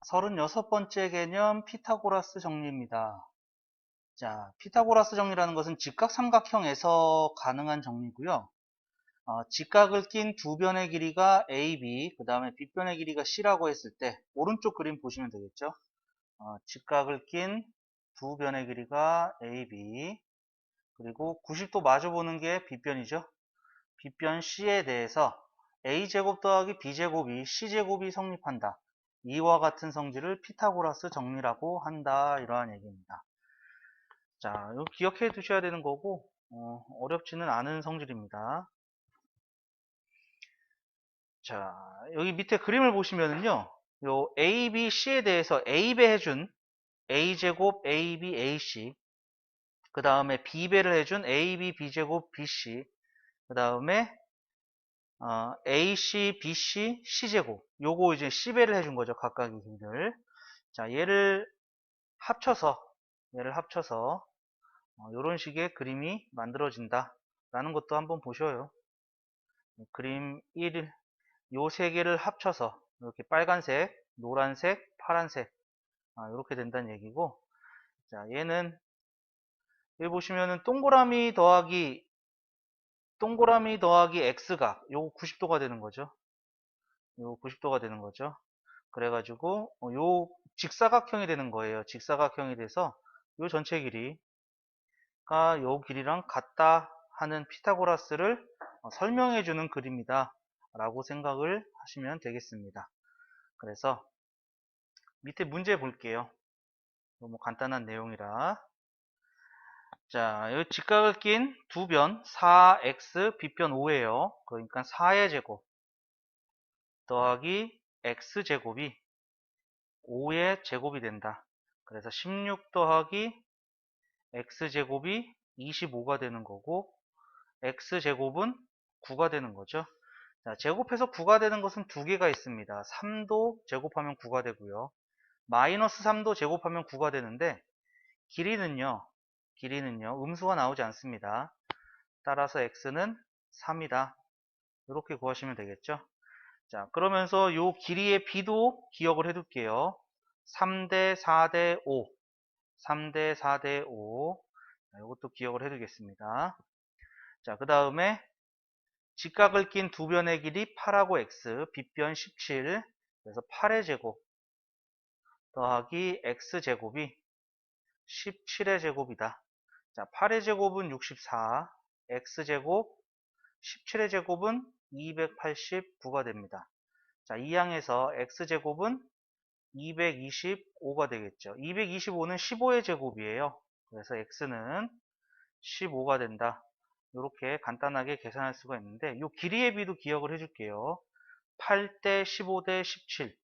(36번째) 개념 피타고라스 정리입니다. 자, 피타고라스 정리라는 것은 직각삼각형에서 가능한 정리고요. 직각을 낀 두 변의 길이가 AB, 그 다음에 빗변의 길이가 C라고 했을 때 오른쪽 그림 보시면 되겠죠. 직각을 낀 두 변의 길이가 AB, 그리고 90도 마주보는 게 빗변이죠. 빗변 C에 대해서 A제곱 더하기 B제곱이 C제곱이 성립한다. 이와 같은 성질을 피타고라스 정리라고 한다. 이러한 얘기입니다. 자, 이거 기억해 두셔야 되는 거고, 어렵지는 않은 성질입니다. 자, 여기 밑에 그림을 보시면은요, 요 A, B, C에 대해서 A배 해준 A제곱, AB, AC, 그 다음에 B배를 해준 AB, B제곱, BC, 그 다음에 AC, BC, C제곱. 요거 이제 C배를 해준 거죠. 각각의 길이를. 자, 얘를 합쳐서 이런 식의 그림이 만들어진다 라는 것도 한번 보셔요. 그림 1, 요 세 개를 합쳐서 이렇게 빨간색, 노란색, 파란색 이렇게 된다는 얘기고, 자, 얘는 여기 보시면은 동그라미 더하기 x각, 요거 90도가 되는 거죠. 요 90도가 되는 거죠. 그래가지고 요 직사각형이 되는 거예요. 직사각형이 돼서 요 전체 길이가 요 길이랑 같다 하는 피타고라스를 설명해 주는 그림이다 라고 생각을 하시면 되겠습니다. 그래서 밑에 문제 볼게요. 너무 간단한 내용이라. 자, 여기 직각을 낀 두 변 4x 빗변 5예요. 그러니까 4의 제곱 더하기 x제곱이 5의 제곱이 된다. 그래서 16 더하기 x제곱이 25가 되는 거고, x제곱은 9가 되는 거죠. 자, 제곱해서 9가 되는 것은 두 개가 있습니다. 3도 제곱하면 9가 되고요. 마이너스 3도 제곱하면 9가 되는데, 길이는요, 음수가 나오지 않습니다. 따라서 x는 3이다. 이렇게 구하시면 되겠죠. 자, 그러면서 요 길이의 b도 기억을 해둘게요. 3대 4대 5. 3대 4대 5. 이것도 기억을 해두겠습니다. 자, 그 다음에 직각을 낀 두 변의 길이 8하고 x, 빗변 17. 그래서 8의 제곱 더하기 x제곱이 17의 제곱이다. 자, 8의 제곱은 64, x제곱, 17의 제곱은 289가 됩니다. 자, 이 항에서 x제곱은 225가 되겠죠. 225는 15의 제곱이에요. 그래서 x는 15가 된다. 이렇게 간단하게 계산할 수가 있는데, 이 길이의 비도 기억을 해줄게요. 8대 15대 17.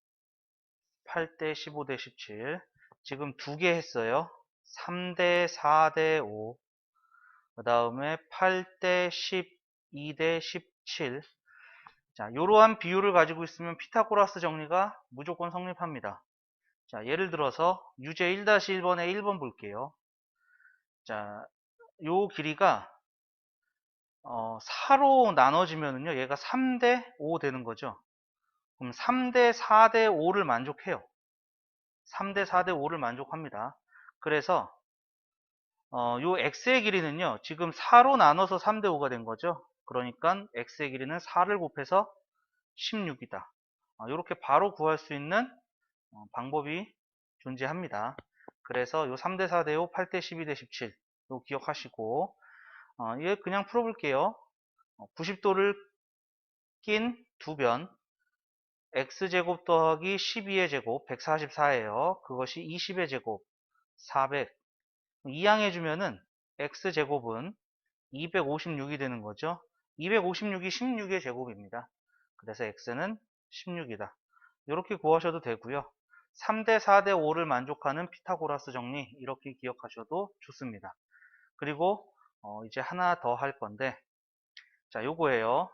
8대 15대 17. 지금 두 개 했어요. 3대 4대 5. 그 다음에 8대 12대 17. 자, 이러한 비율을 가지고 있으면 피타고라스 정리가 무조건 성립합니다. 자, 예를 들어서 유제 1-1번에 1번 볼게요. 자, 요 길이가 4로 나눠지면은요, 얘가 3대 5 되는 거죠. 그럼 3대 4대 5를 만족해요. 3대 4대 5를 만족합니다. 그래서 요 x의 길이는요, 지금 4로 나눠서 3대 5가 된 거죠. 그러니까 x의 길이는 4를 곱해서 16이다. 이렇게 바로 구할 수 있는 방법이 존재합니다. 그래서 요 3대 4대 5, 8대 12대 17 요 기억하시고, 얘 그냥 풀어볼게요. 90도를 낀 두 변 x제곱 더하기 12의 제곱 144예요. 그것이 20의 제곱 400. 이항해주면은 x제곱은 256이 되는 거죠. 256이 16의 제곱입니다. 그래서 x는 16이다. 이렇게 구하셔도 되고요. 3대 4대 5를 만족하는 피타고라스 정리 이렇게 기억하셔도 좋습니다. 그리고 이제 하나 더 할 건데, 자, 요거예요.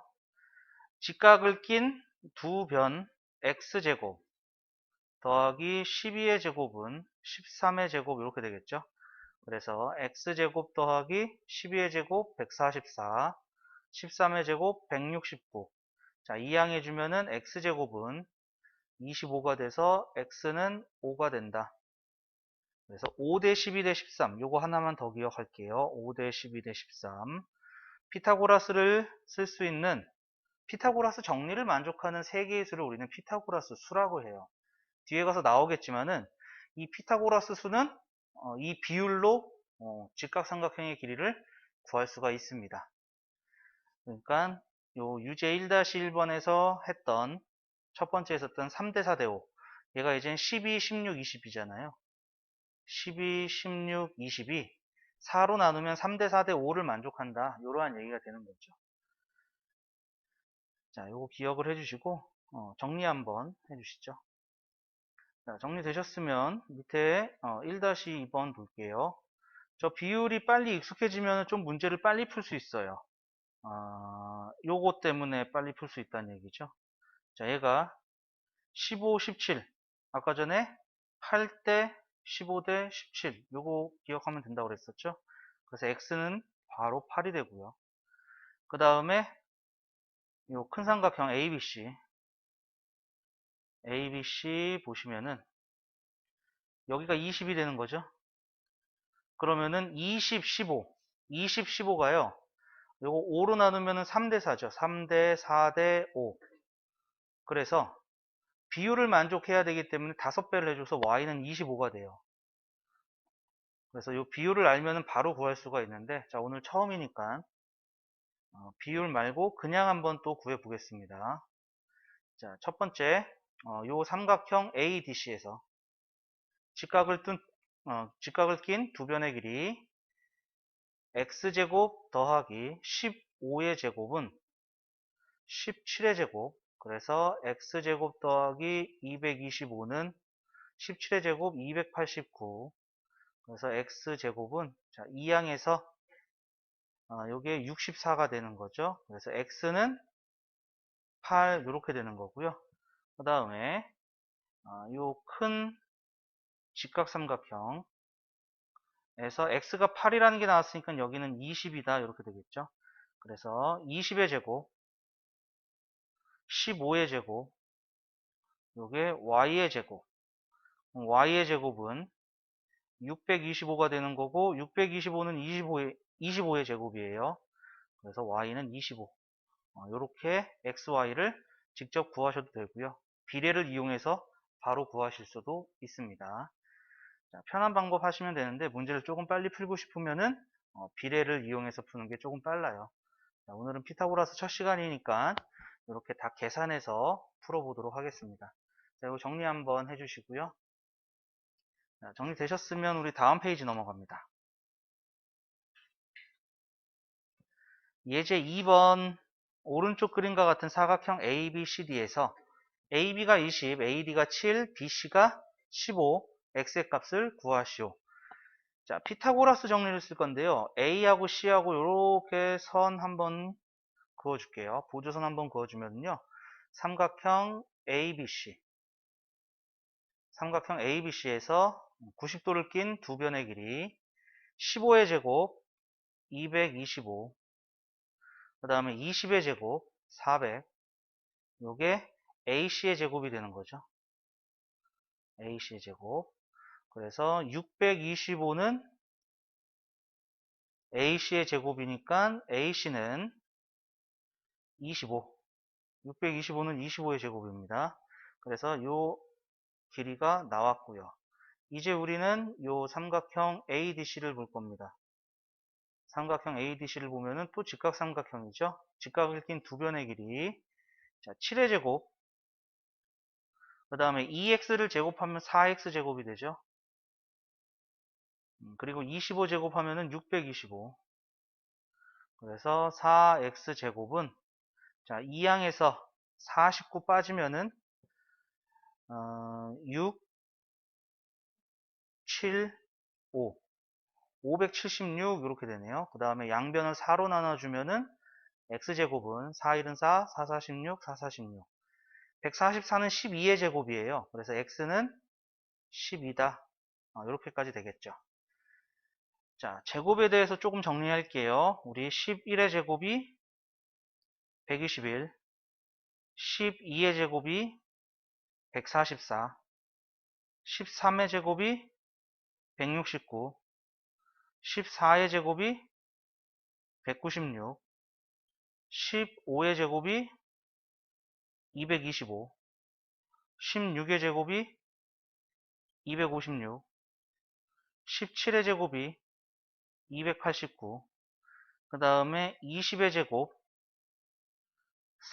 직각을 낀 두 변 x제곱 더하기 12의 제곱은 13의 제곱 이렇게 되겠죠. 그래서 x제곱 더하기 12의 제곱 144, 13의 제곱 169. 자, 이항해주면은 x제곱은 25가 돼서 x는 5가 된다. 그래서 5대 12대 13 요거 하나만 더 기억할게요. 5대 12대 13 피타고라스를 쓸 수 있는 피타고라스 정리를 만족하는 세 개의 수를 우리는 피타고라스 수라고 해요. 뒤에 가서 나오겠지만은 이 피타고라스 수는 이 비율로 직각삼각형의 길이를 구할 수가 있습니다. 그러니까 요 유제 1-1번에서 했던 첫 번째 했었던 3대 4대 5 얘가 이젠 12, 16, 20이잖아요. 12, 16, 20이 4로 나누면 3대 4대 5를 만족한다. 이러한 얘기가 되는 거죠. 자, 요거 기억을 해주시고 정리 한번 해주시죠. 자, 정리되셨으면 밑에 1-2번 볼게요. 저 비율이 빨리 익숙해지면 좀 문제를 빨리 풀 수 있어요. 요거 때문에 빨리 풀 수 있다는 얘기죠. 자, 얘가 15, 17 아까 전에 8대 15대 17 요거 기억하면 된다고 그랬었죠. 그래서 x는 바로 8이 되고요. 그 다음에 요 큰 삼각형 ABC 보시면은 여기가 20이 되는 거죠. 그러면은 20, 15 15가요 요거 5로 나누면은 3대 4죠. 3대 4대 5 그래서 비율을 만족해야 되기 때문에 5배를 해줘서 y는 25가 돼요. 그래서 이 비율을 알면 바로 구할 수가 있는데 자 오늘 처음이니까 비율 말고 그냥 한번 또 구해 보겠습니다. 자, 첫 번째 요 삼각형 ADC에서 직각을 낀 두 변의 길이 x제곱 더하기 15의 제곱은 17의 제곱 그래서 x제곱 더하기 225는 17의 제곱 289 그래서 x제곱은 자, 이항에서 요게 64가 되는 거죠. 그래서 x는 8 이렇게 되는 거고요. 그 다음에 요 큰 직각삼각형에서 x가 8이라는 게 나왔으니까 여기는 20이다 이렇게 되겠죠. 그래서 20의 제곱 15의 제곱 요게 y의 제곱 y의 제곱은 625가 되는 거고 625는 25의 제곱이에요. 그래서 y는 25 이렇게 xy를 직접 구하셔도 되고요. 비례를 이용해서 바로 구하실 수도 있습니다. 자, 편한 방법 하시면 되는데 문제를 조금 빨리 풀고 싶으면은 비례를 이용해서 푸는 게 조금 빨라요. 자, 오늘은 피타고라스 첫 시간이니까 이렇게 다 계산해서 풀어보도록 하겠습니다. 자, 이거 정리 한번 해주시고요. 자, 정리되셨으면 우리 다음 페이지 넘어갑니다. 예제 2번 오른쪽 그림과 같은 사각형 ABCD에서 AB가 20, AD가 7, BC가 15, X의 값을 구하시오. 자, 피타고라스 정리를 쓸 건데요. A하고 C하고 이렇게 선 한번 그어줄게요. 보조선 한번 그어주면요. 삼각형 ABC에서 90도를 낀 두 변의 길이 15의 제곱 225, 그 다음에 20의 제곱 400, 요게 AC의 제곱이 되는 거죠. AC의 제곱. 그래서 625는 AC의 제곱이니까 AC는 25. 625는 25의 제곱입니다. 그래서 요 길이가 나왔고요. 이제 우리는 요 삼각형 ADC를 볼 겁니다. 삼각형 ADC를 보면은 또 직각삼각형이죠. 직각을 낀 두 변의 길이 자, 7의 제곱 그 다음에 2x를 제곱하면 4x 제곱이 되죠. 그리고 25 제곱하면은 625 그래서 4x 제곱은 자, 2항에서 49 빠지면은 6, 7, 5 576 이렇게 되네요. 그 다음에 양변을 4로 나눠주면은 x제곱은 4, 1은 4, 4, 46, 4, 46 144는 12의 제곱이에요. 그래서 x는 12다. 이렇게까지 되겠죠. 자, 제곱에 대해서 조금 정리할게요. 우리 11의 제곱이 121, 12의 제곱이 144, 13의 제곱이 169, 14의 제곱이 196, 15의 제곱이 225, 16의 제곱이 256, 17의 제곱이 289, 그 다음에 20의 제곱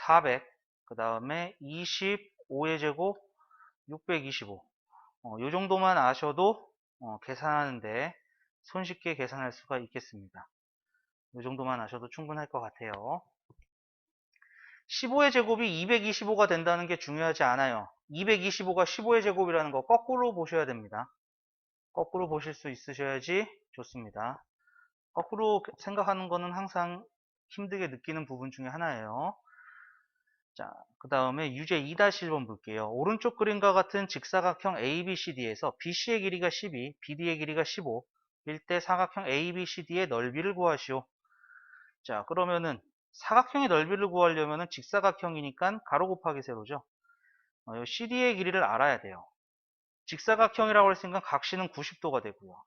400, 그 다음에 25의 제곱 625. 요 정도만 아셔도 계산하는데 손쉽게 계산할 수가 있겠습니다. 요 정도만 아셔도 충분할 것 같아요. 15의 제곱이 225가 된다는 게 중요하지 않아요. 225가 15의 제곱이라는 거 거꾸로 보셔야 됩니다. 거꾸로 보실 수 있으셔야지 좋습니다. 거꾸로 생각하는 거는 항상 힘들게 느끼는 부분 중에 하나예요. 자, 그 다음에 유제 2-1번 볼게요. 오른쪽 그림과 같은 직사각형 ABCD에서 BC의 길이가 12, BD의 길이가 15, 일 때 사각형 ABCD의 넓이를 구하시오. 자, 그러면은 사각형의 넓이를 구하려면은 직사각형이니까 가로 곱하기 세로죠. CD의 길이를 알아야 돼요. 직사각형이라고 했으니까 각시는 90도가 되고요.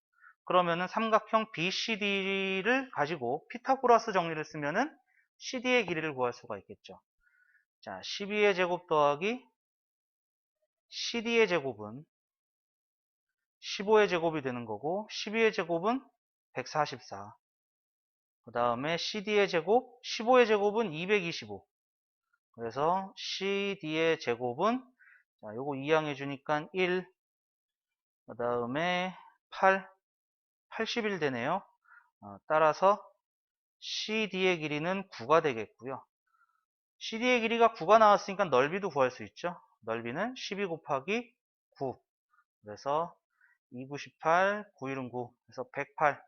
그러면은 삼각형 BCD를 가지고 피타고라스 정리를 쓰면은 CD의 길이를 구할 수가 있겠죠. 자, 12의 제곱 더하기 CD의 제곱은 15의 제곱이 되는 거고 12의 제곱은 144. 그 다음에 CD의 제곱, 15의 제곱은 225. 그래서 CD의 제곱은 자, 요거 2항해 주니까 1. 그 다음에 8, 81 되네요. 따라서 CD의 길이는 9가 되겠고요. CD의 길이가 9가 나왔으니까 넓이도 구할 수 있죠. 넓이는 12 곱하기 9. 그래서 2, 9, 18, 9, 1은 9. 그래서 108.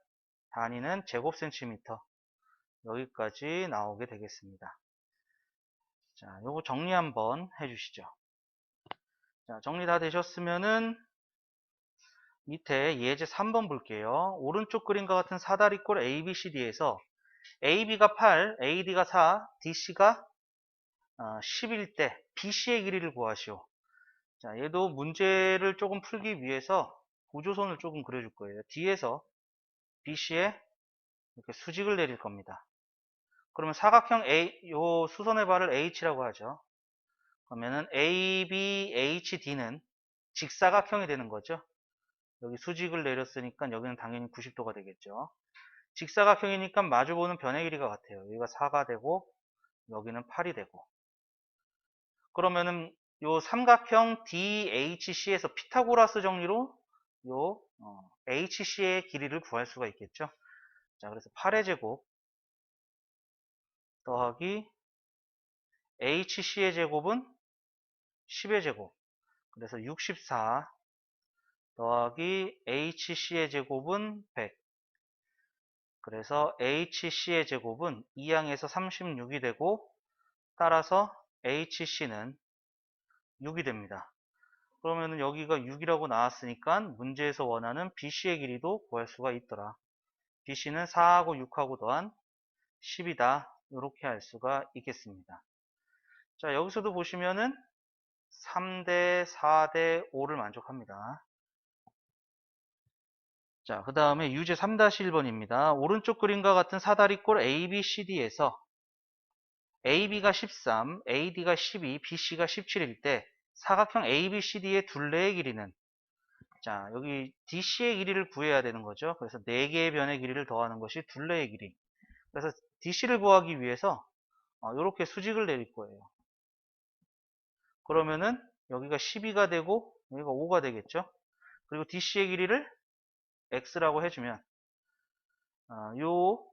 단위는 제곱센티미터. 여기까지 나오게 되겠습니다. 자, 요거 정리 한번 해주시죠. 자, 정리 다 되셨으면은 밑에 예제 3번 볼게요. 오른쪽 그림과 같은 사다리꼴 ABCD에서 AB가 8, AD가 4, DC가 10일 때 BC의 길이를 구하시오. 자, 얘도 문제를 조금 풀기 위해서 구조선을 조금 그려줄 거예요. 뒤에서 BC에 이렇게 수직을 내릴 겁니다. 그러면 사각형 요 수선의 발을 H라고 하죠. 그러면은 ABHD는 직사각형이 되는 거죠. 여기 수직을 내렸으니까 여기는 당연히 90도가 되겠죠. 직사각형이니까 마주보는 변의 길이가 같아요. 여기가 4가 되고 여기는 8이 되고. 그러면은 요 삼각형 DHC에서 피타고라스 정리로 요 HC의 길이를 구할 수가 있겠죠. 자, 그래서 8의 제곱 더하기 HC의 제곱은 10의 제곱. 그래서 64 더하기 HC의 제곱은 100. 그래서 HC의 제곱은 2항에서 36이 되고 따라서 HC는 6이 됩니다. 그러면은 여기가 6이라고 나왔으니까 문제에서 원하는 BC의 길이도 구할 수가 있더라. BC는 4하고 6하고 더한 10이다. 이렇게 할 수가 있겠습니다. 자, 여기서도 보시면은 3대 4대 5를 만족합니다. 자, 그 다음에 유제 3-1번입니다. 오른쪽 그림과 같은 사다리꼴 ABCD에서 AB가 13, AD가 12, BC가 17일 때 사각형 ABCD의 둘레의 길이는 자, 여기 DC의 길이를 구해야 되는 거죠. 그래서 4개의 변의 길이를 더하는 것이 둘레의 길이. 그래서 DC를 구하기 위해서 이렇게 수직을 내릴 거예요. 그러면은 여기가 12가 되고 여기가 5가 되겠죠. 그리고 DC의 길이를 X라고 해주면 요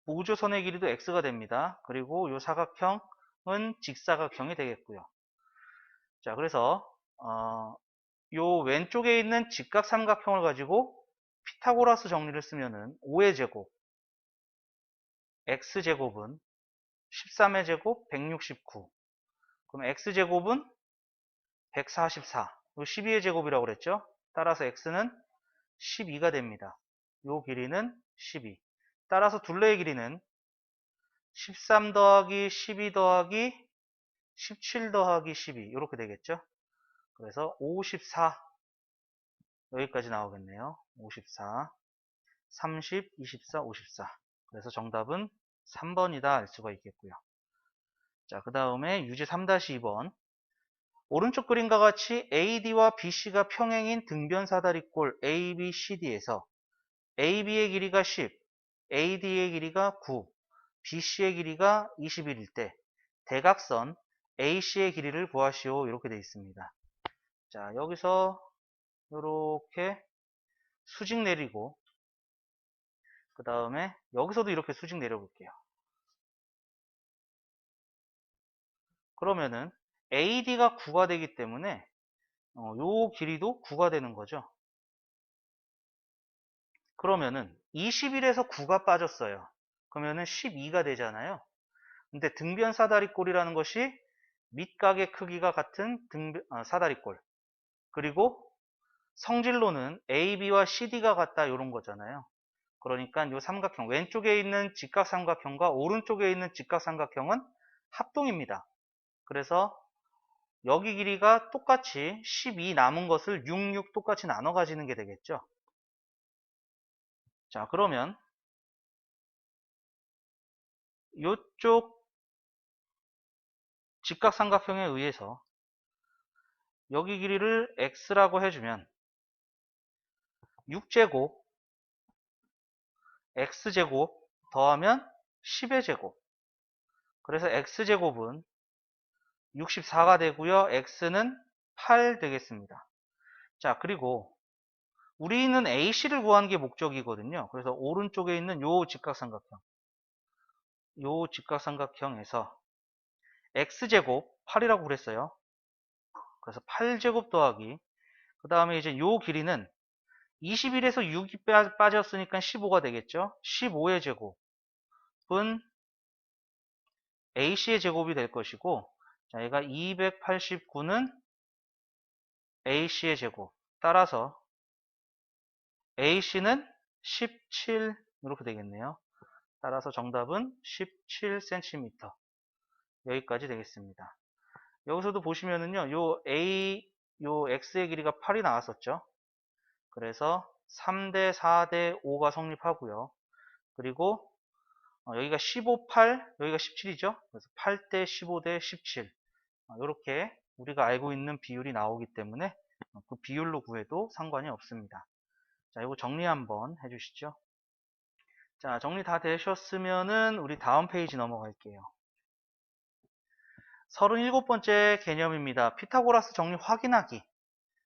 보조선의 길이도 X가 됩니다. 그리고 요 사각형은 직사각형이 되겠고요. 자, 그래서 요 왼쪽에 있는 직각삼각형을 가지고 피타고라스 정리를 쓰면은 5의 제곱 x제곱은 13의 제곱 169. 그럼 x제곱은 144. 요 12의 제곱이라고 그랬죠. 따라서 x는 12가 됩니다. 요 길이는 12. 따라서 둘레의 길이는 13 더하기 12 더하기 17 더하기 12 이렇게 되겠죠. 그래서 54 여기까지 나오겠네요. 54 30 24 54 그래서 정답은 3번이다 알 수가 있겠고요. 자, 그 다음에 유제 3-2번 오른쪽 그림과 같이 AD와 BC가 평행인 등변 사다리꼴 ABCD에서 AB의 길이가 10, AD의 길이가 9, BC의 길이가 21일 때 대각선 AC의 길이를 구하시오 이렇게 되어 있습니다. 자, 여기서 이렇게 수직 내리고 그 다음에 여기서도 이렇게 수직 내려볼게요. 그러면은 AD가 9가 되기 때문에 요 길이도 9가 되는 거죠. 그러면은 21에서 9가 빠졌어요. 그러면은 12가 되잖아요. 근데 등변 사다리꼴이라는 것이 밑각의 크기가 같은 사다리꼴 그리고 성질로는 AB와 CD가 같다 이런 거잖아요. 그러니까 이 삼각형 왼쪽에 있는 직각삼각형과 오른쪽에 있는 직각삼각형은 합동입니다. 그래서 여기 길이가 똑같이 12 남은 것을 6 똑같이 나눠 가지는 게 되겠죠. 자, 그러면 이쪽 직각삼각형에 의해서 여기 길이를 x라고 해주면 6제곱 x제곱 더하면 10의 제곱 그래서 x제곱은 64가 되고요. x는 8 되겠습니다. 자, 그리고 우리는 AC를 구하는 게 목적이거든요. 그래서 오른쪽에 있는 요 직각삼각형에서 x제곱 8이라고 그랬어요. 그래서 8제곱 더하기 그 다음에 이제 요 길이는 21에서 6이 빠졌으니까 15가 되겠죠. 15의 제곱은 AC의 제곱이 될 것이고 자, 얘가 289는 AC의 제곱 따라서 AC는 17 이렇게 되겠네요. 따라서 정답은 17cm 여기까지 되겠습니다. 여기서도 보시면은요 요 X의 길이가 8이 나왔었죠. 그래서 3대 4대 5가 성립하고요. 그리고 여기가 15, 8, 여기가 17이죠. 그래서 8대 15대 17 이렇게 우리가 알고 있는 비율이 나오기 때문에 그 비율로 구해도 상관이 없습니다. 자, 이거 정리 한번 해주시죠. 자, 정리 다 되셨으면은 우리 다음 페이지 넘어갈게요. 37번째 개념입니다. 피타고라스 정리 확인하기.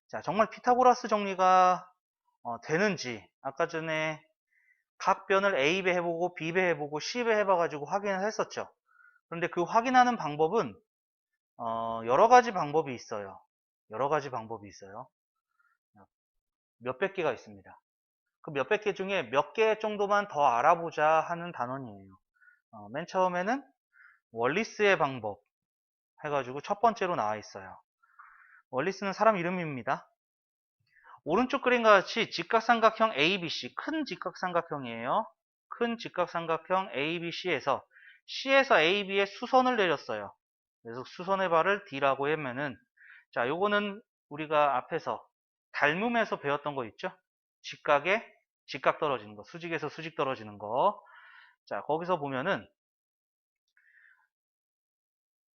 자, 정말 피타고라스 정리가 되는지 아까 전에 각 변을 A배 해보고 B배 해보고 C배 해봐가지고 확인을 했었죠. 그런데 그 확인하는 방법은 여러 가지 방법이 있어요. 여러 가지 방법이 있어요. 몇백 개가 있습니다. 그 몇백 개 중에 몇 개 정도만 더 알아보자 하는 단원이에요. 맨 처음에는 월리스의 방법 해가지고 첫 번째로 나와 있어요. 월리스는 사람 이름입니다. 오른쪽 그림과 같이 직각삼각형 ABC, 큰 직각삼각형이에요. 큰 직각삼각형 ABC에서 C에서 AB에 수선을 내렸어요. 그래서 수선의 발을 D라고 하면은 자, 요거는 우리가 앞에서 닮음에서 배웠던 거 있죠? 직각에 직각 떨어지는 거, 수직에서 수직 떨어지는 거. 자, 거기서 보면은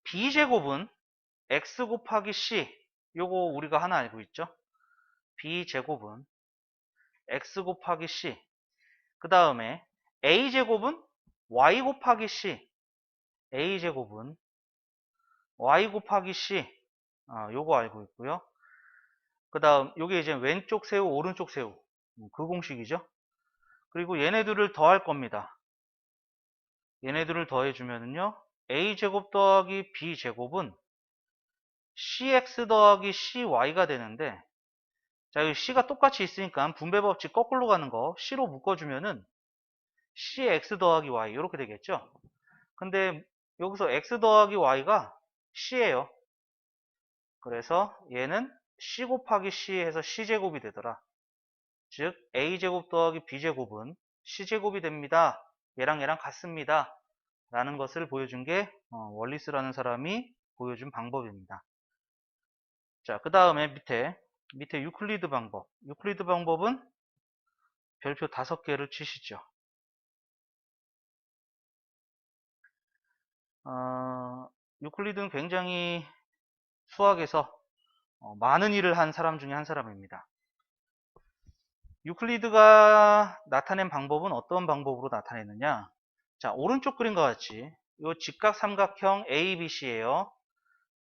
B제곱은 X 곱하기 C 요거 우리가 하나 알고 있죠? B제곱은 X 곱하기 C 그 다음에 A제곱은 Y 곱하기 C A제곱은 Y 곱하기 C 요거 알고 있고요. 그 다음 요게 이제 왼쪽 세우 오른쪽 세우 그 공식이죠. 그리고 얘네들을 더할 겁니다. 얘네들을 더해주면은요 A제곱 더하기 B제곱은 CX 더하기 CY가 되는데 자, 여기 C가 똑같이 있으니까 분배 법칙 거꾸로 가는 거 C로 묶어주면은 CX 더하기 Y 이렇게 되겠죠. 근데 여기서 X 더하기 Y가 C예요. 그래서 얘는 C 곱하기 C 해서 C제곱이 되더라. 즉 A제곱 더하기 B제곱은 C제곱이 됩니다. 얘랑 같습니다. 라는 것을 보여준 게 월리스라는 사람이 보여준 방법입니다. 자, 그 다음에 밑에 유클리드 방법. 유클리드 방법은 별표 5개를 치시죠. 유클리드는 굉장히 수학에서 많은 일을 한 사람 중에 한 사람입니다. 유클리드가 나타낸 방법은 어떤 방법으로 나타냈느냐? 자, 오른쪽 그림과 같이 이 직각삼각형 ABC예요.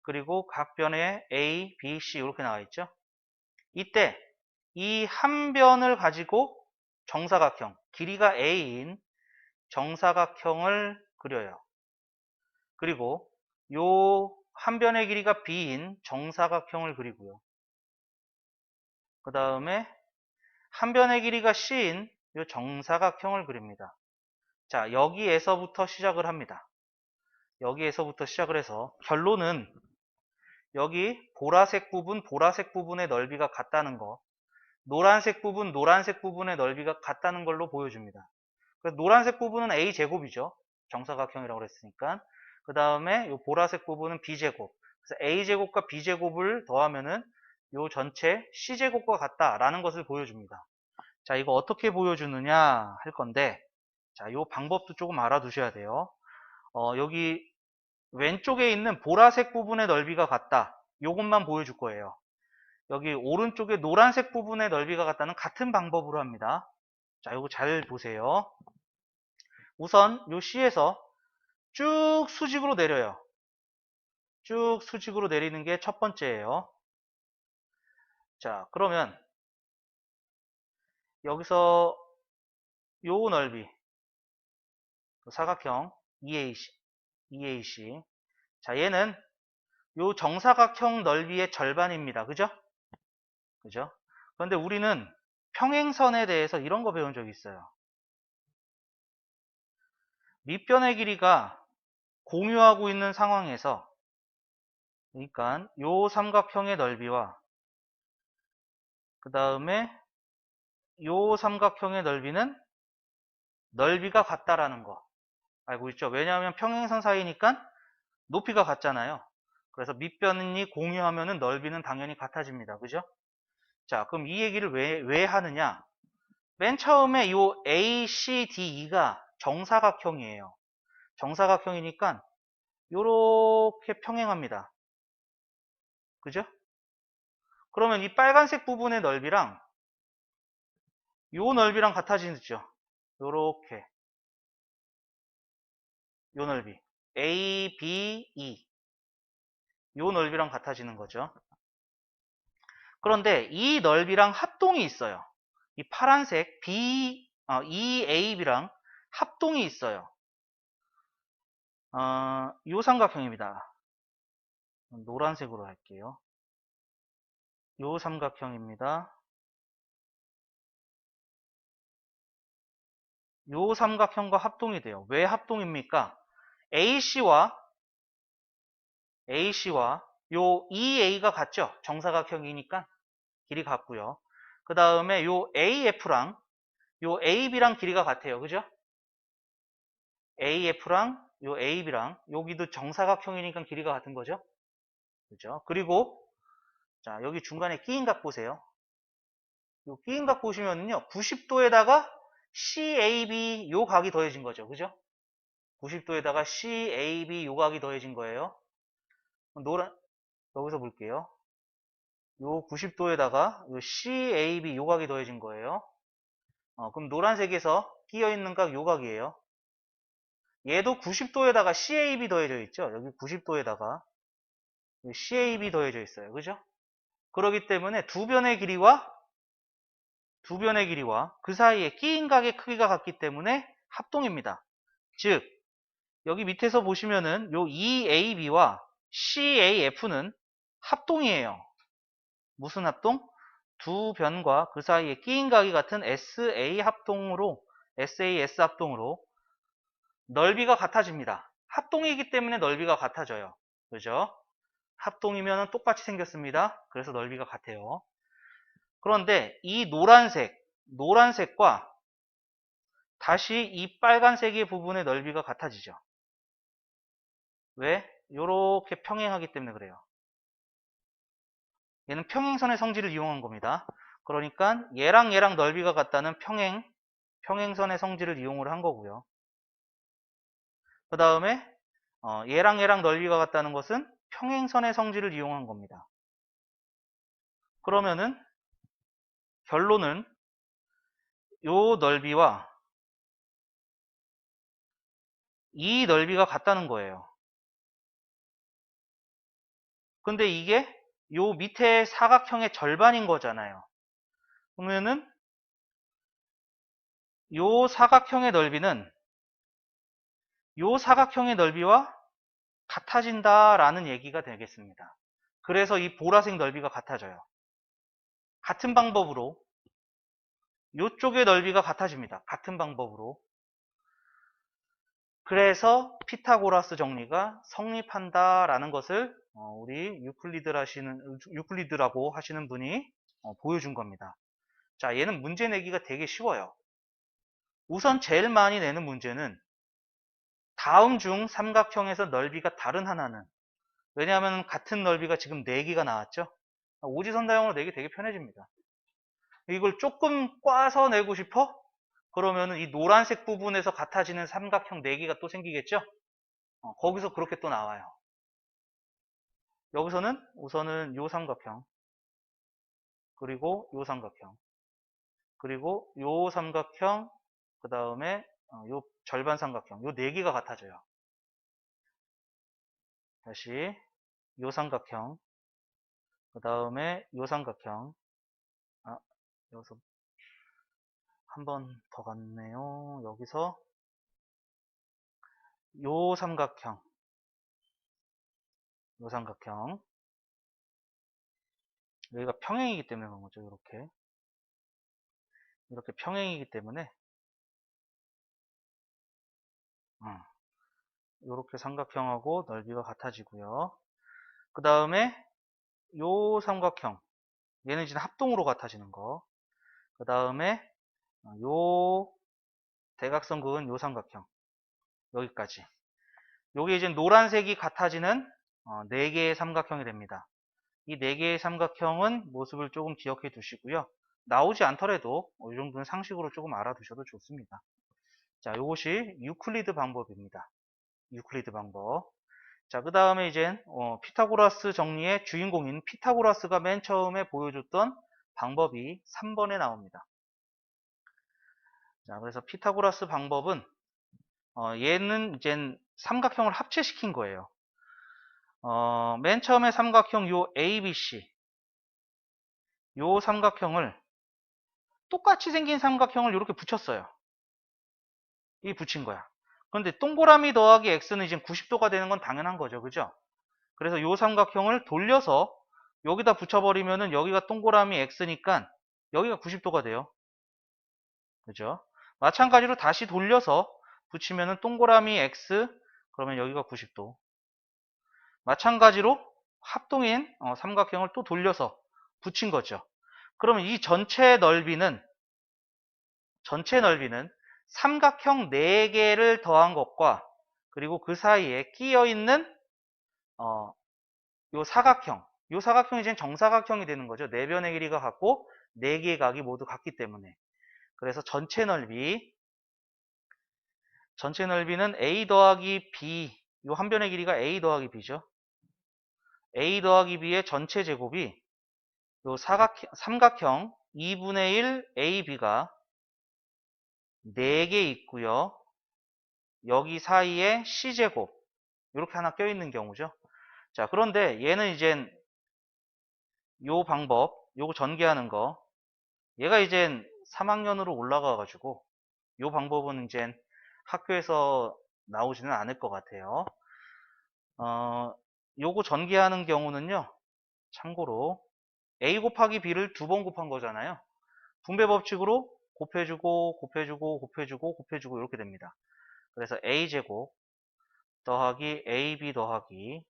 그리고 각변에 A, B, C 이렇게 나와 있죠. 이때 이 한 변을 가지고 정사각형, 길이가 A인 정사각형을 그려요. 그리고 요 한 변의 길이가 B인 정사각형을 그리고요. 그 다음에 한 변의 길이가 C인 요 정사각형을 그립니다. 자, 여기에서부터 시작을 합니다. 여기에서부터 시작을 해서 결론은 여기 보라색 부분의 넓이가 같다는 거, 노란색 부분의 넓이가 같다는 걸로 보여줍니다. 그래서 노란색 부분은 A제곱이죠. 정사각형이라고 그랬으니까. 그 다음에 이 보라색 부분은 B제곱. 그래서 A제곱과 B제곱을 더하면은 이 전체 C제곱과 같다라는 것을 보여줍니다. 자, 이거 어떻게 보여주느냐 할 건데, 자, 이 방법도 조금 알아두셔야 돼요. 여기 왼쪽에 있는 보라색 부분의 넓이가 같다. 이것만 보여줄 거예요. 여기 오른쪽에 노란색 부분의 넓이가 같다는 같은 방법으로 합니다. 자, 이거 잘 보세요. 우선 요 C에서 쭉 수직으로 내려요. 쭉 수직으로 내리는 게 첫 번째예요. 자, 그러면 여기서 요 넓이, 사각형 EAC. 자, 얘는 요 정사각형 넓이의 절반입니다. 그죠? 그죠? 그런데 우리는 평행선에 대해서 이런 거 배운 적이 있어요. 밑변의 길이가 공유하고 있는 상황에서, 그러니까 요 삼각형의 넓이와 그 다음에 요 삼각형의 넓이는 넓이가 같다라는 거 알고 있죠? 왜냐하면 평행선 사이니까 높이가 같잖아요. 그래서 밑변이 공유하면은 넓이는 당연히 같아집니다. 그죠? 자, 그럼 이 얘기를 왜 하느냐? 맨 처음에 요 ACDE가 정사각형이에요. 정사각형이니까 요렇게 평행합니다. 그죠? 그러면 이 빨간색 부분의 넓이랑 요 넓이랑 같아지죠. 요렇게 요 넓이 ABE 요 넓이랑 같아지는 거죠. 그런데 이 넓이랑 합동이 있어요. 이 파란색 EAB랑 합동이 있어요. 요 삼각형입니다. 노란색으로 할게요. 요 삼각형입니다. 요 삼각형과 합동이 돼요. 왜 합동입니까? AC와 요 EA가 같죠? 정사각형이니까 길이 같고요. 그 다음에 요 AF랑 요 AB랑 길이가 같아요. 그죠? AF랑 요 AB랑 여기도 정사각형이니까 길이가 같은 거죠. 그죠? 그리고 자, 여기 중간에 끼인 각 보세요. 요 끼인 각 보시면은요. 90도에다가 CAB 요 각이 더해진 거죠. 그죠? 90도에다가 CAB 요 각이 더해진 거예요. 여기서 볼게요. 요 90도에다가 요 CAB 요 각이 더해진 거예요. 그럼 노란색에서 끼어 있는 각 요 각이에요. 얘도 90도에다가 CAB 더해져 있죠. 여기 90도에다가 CAB 더해져 있어요. 그죠? 그렇기 때문에 두 변의 길이와 그 사이에 끼인 각의 크기가 같기 때문에 합동입니다. 즉 여기 밑에서 보시면은 요 EAB와 CAF는 합동이에요. 무슨 합동? 두 변과 그 사이에 끼인 각이 같은 SAS 합동으로 넓이가 같아집니다. 합동이기 때문에 넓이가 같아져요. 그죠? 합동이면 똑같이 생겼습니다. 그래서 넓이가 같아요. 그런데 이 노란색과 다시 이 빨간색의 부분의 넓이가 같아지죠. 왜? 요렇게 평행하기 때문에 그래요. 얘는 평행선의 성질을 이용한 겁니다. 그러니까 얘랑 넓이가 같다는 평행선의 성질을 이용을 한 거고요. 그 다음에 얘랑 넓이가 같다는 것은 평행선의 성질을 이용한 겁니다. 그러면은 결론은 요 넓이와 이 넓이가 같다는 거예요. 근데 이게 요 밑에 사각형의 절반인 거잖아요. 그러면은 요 사각형의 넓이는 요 사각형의 넓이와 같아진다라는 얘기가 되겠습니다. 그래서 이 보라색 넓이가 같아져요. 같은 방법으로 요쪽의 넓이가 같아집니다. 같은 방법으로. 그래서 피타고라스 정리가 성립한다라는 것을 우리 유클리드라고 하시는 분이 보여준 겁니다. 자, 얘는 문제 내기가 되게 쉬워요. 우선 제일 많이 내는 문제는 다음 중 삼각형에서 넓이가 다른 하나는, 왜냐하면 같은 넓이가 지금 4개가 나왔죠. 오지선다형으로 내기 되게 편해집니다. 이걸 조금 꽈서 내고 싶어? 그러면은 이 노란색 부분에서 같아지는 삼각형 4개가 또 생기겠죠? 거기서 그렇게 또 나와요. 여기서는 우선은 요 삼각형, 그리고 요 삼각형, 그리고 요 삼각형, 그 다음에 요 절반 삼각형, 요 4개가 같아져요. 다시 요 삼각형, 그 다음에 요 삼각형, 여기서 한 번 더 갔네요. 여기서 요 삼각형, 요 삼각형, 여기가 평행이기 때문에 그런 거죠. 이렇게 평행이기 때문에 이렇게 삼각형하고 넓이가 같아지고요. 그 다음에 요 삼각형, 얘는 이제 합동으로 같아지는 거. 그 다음에 요 대각선 그은 요 삼각형, 여기까지. 요게 이제 노란색이 같아지는 4개의 삼각형이 됩니다. 이 4개의 삼각형은 모습을 조금 기억해 두시고요. 나오지 않더라도 이 정도는 상식으로 조금 알아두셔도 좋습니다. 자, 요것이 유클리드 방법입니다. 유클리드 방법. 자, 그 다음에 이제 피타고라스 정리의 주인공인 피타고라스가 맨 처음에 보여줬던 방법이 3번에 나옵니다. 자, 그래서 피타고라스 방법은 얘는 이제 삼각형을 합체시킨 거예요. 맨 처음에 삼각형 요 ABC, 요 삼각형을 똑같이 생긴 삼각형을 이렇게 붙였어요. 이 붙인 거야. 그런데 동그라미 더하기 x는 이제 90도가 되는 건 당연한 거죠. 그죠? 그래서 요 삼각형을 돌려서 여기다 붙여버리면은 여기가 동그라미 x니까 여기가 90도가 돼요. 그죠? 마찬가지로 다시 돌려서 붙이면은 동그라미 x, 그러면 여기가 90도. 마찬가지로 합동인 삼각형을 또 돌려서 붙인 거죠. 그러면 이 전체 넓이는 삼각형 4개를 더한 것과 그리고 그 사이에 끼어 있는 요 사각형이 이제 정사각형이 되는 거죠. 4변의 길이가 같고 4개의 각이 모두 같기 때문에. 그래서 전체 넓이는 a 더하기 b, 요 한 변의 길이가 a 더하기 b죠. a 더하기 b의 전체 제곱이 요 삼각형 2분의 1 ab가 4개 있고요. 여기 사이에 c제곱 이렇게 하나 껴있는 경우죠. 자, 그런데 얘는 이제 요 방법, 요거 전개하는 거, 얘가 이제 3학년으로 올라가 가지고 요 방법은 이제 학교에서 나오지는 않을 것 같아요. 요거 전개하는 경우는요, 참고로 a 곱하기 b를 2번 곱한 거잖아요. 분배 법칙으로 곱해주고 이렇게 됩니다. 그래서 a제곱 더하기 ab 더하기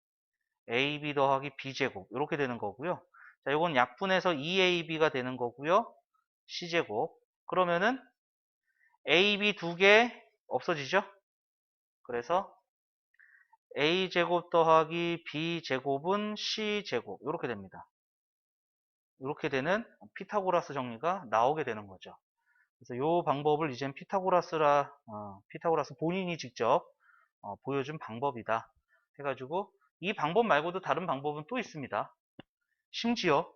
b제곱 이렇게 되는 거고요. 자, 이건 약분해서 2ab가 되는 거고요. c제곱. 그러면은 ab 2개 없어지죠? 그래서 a제곱 더하기 b제곱은 c제곱 이렇게 됩니다. 이렇게 되는 피타고라스 정리가 나오게 되는 거죠. 그래서 이 방법을 이젠 피타고라스 본인이 직접 보여준 방법이다 해가지고 이 방법 말고도 다른 방법은 또 있습니다. 심지어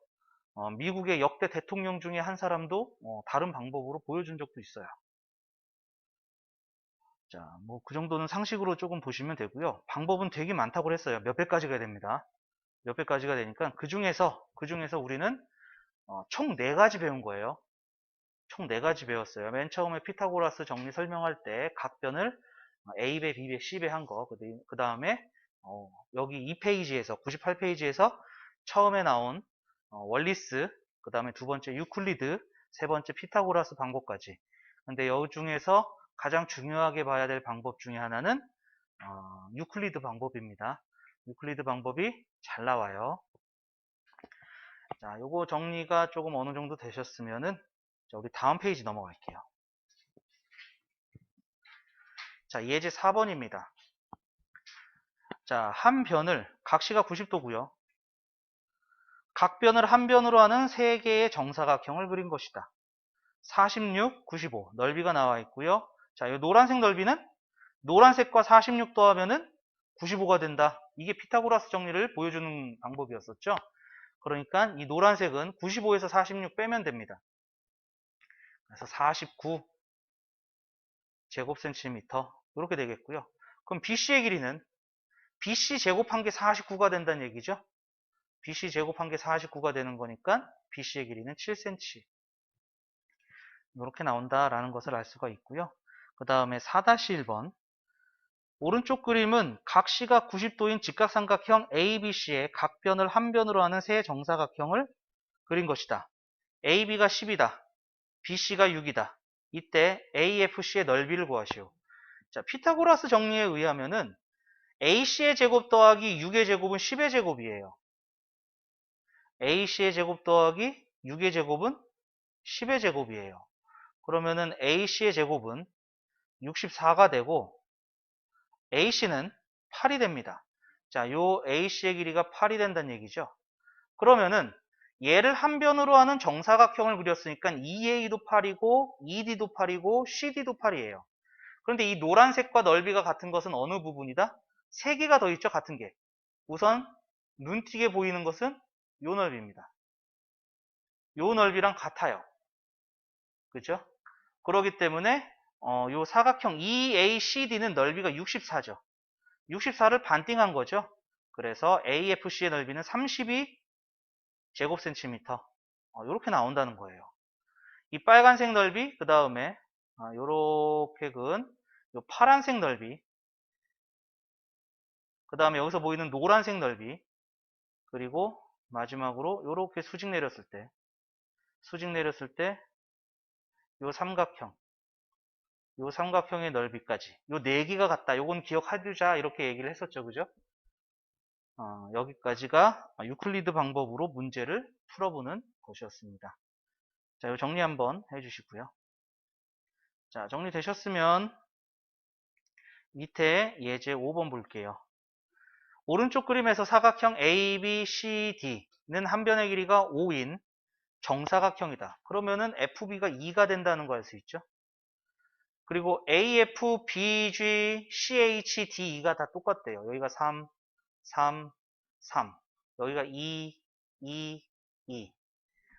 미국의 역대 대통령 중에 한 사람도 다른 방법으로 보여준 적도 있어요. 자, 뭐 그 정도는 상식으로 조금 보시면 되고요. 방법은 되게 많다고 했어요. 몇백 가지가 됩니다. 몇백 가지가 되니까 그 중에서 우리는 총 4가지 배운 거예요. 총 4가지 배웠어요. 맨 처음에 피타고라스 정리 설명할 때 각변을 A배, B배, C배 한 거. 그 다음에 여기 2페이지에서 98페이지에서 처음에 나온 월리스, 그 다음에 두 번째 유클리드, 세 번째 피타고라스 방법까지. 근데 여 중에서 가장 중요하게 봐야 될 방법 중에 하나는 유클리드 방법입니다. 유클리드 방법이 잘 나와요. 자, 요거 정리가 조금 어느 정도 되셨으면은 우리 다음 페이지 넘어갈게요. 자, 예제 4번입니다. 자, 한 변을 각시가 90도고요. 각 변을 한 변으로 하는 3개의 정사각형을 그린 것이다. 46, 95 넓이가 나와 있고요. 자, 이 노란색 넓이는 노란색과 46 더하면은 95가 된다. 이게 피타고라스 정리를 보여주는 방법이었었죠. 그러니까 이 노란색은 95에서 46 빼면 됩니다. 그래서 49 제곱센티미터 이렇게 되겠고요. 그럼 BC의 길이는 BC 제곱한 게 49가 된다는 얘기죠. BC 제곱한 게 49가 되는 거니까 BC의 길이는 7cm 이렇게 나온다라는 것을 알 수가 있고요. 그 다음에 4-1번 오른쪽 그림은 각시가 90도인 직각삼각형 ABC의 각변을 한 변으로 하는 세 정사각형을 그린 것이다. AB가 10이다. BC가 6이다. 이때 AFC의 넓이를 구하시오. 자, 피타고라스 정리에 의하면은 AC의 제곱 더하기 6의 제곱은 10의 제곱이에요. AC의 제곱 더하기 6의 제곱은 10의 제곱이에요. 그러면은 AC의 제곱은 64가 되고 AC는 8이 됩니다. 자, 요 AC의 길이가 8이 된다는 얘기죠. 그러면은 얘를 한 변으로 하는 정사각형을 그렸으니까 EA도 8이고 ED도 8이고 CD도 8이에요. 그런데 이 노란색과 넓이가 같은 것은 어느 부분이다? 3개가 더 있죠, 같은 게. 우선 눈띄게 보이는 것은 요 넓이입니다. 요 넓이랑 같아요. 그죠? 그렇기 때문에 요 사각형 EACD는 넓이가 64죠. 64를 반띵한 거죠. 그래서 AFC의 넓이는 32 제곱센티미터 이렇게 나온다는 거예요. 이 빨간색 넓이 그 다음에 요렇게 근 요 파란색 넓이 그 다음에 여기서 보이는 노란색 넓이 그리고 마지막으로 요렇게 수직 내렸을 때 요 삼각형 요 삼각형의 넓이까지 요 4개가 같다. 요건 기억해두자 이렇게 얘기를 했었죠. 그죠? 여기까지가 유클리드 방법으로 문제를 풀어보는 것이었습니다. 자, 요 정리 한번 해주시고요. 자, 정리되셨으면 밑에 예제 5번 볼게요. 오른쪽 그림에서 사각형 ABCD는 한 변의 길이가 5인 정사각형이다. 그러면은 FB가 2가 된다는 거 알 수 있죠? 그리고 AF, BG, CH, DE가 다 똑같대요. 여기가 3, 3, 3. 여기가 2, 2, 2.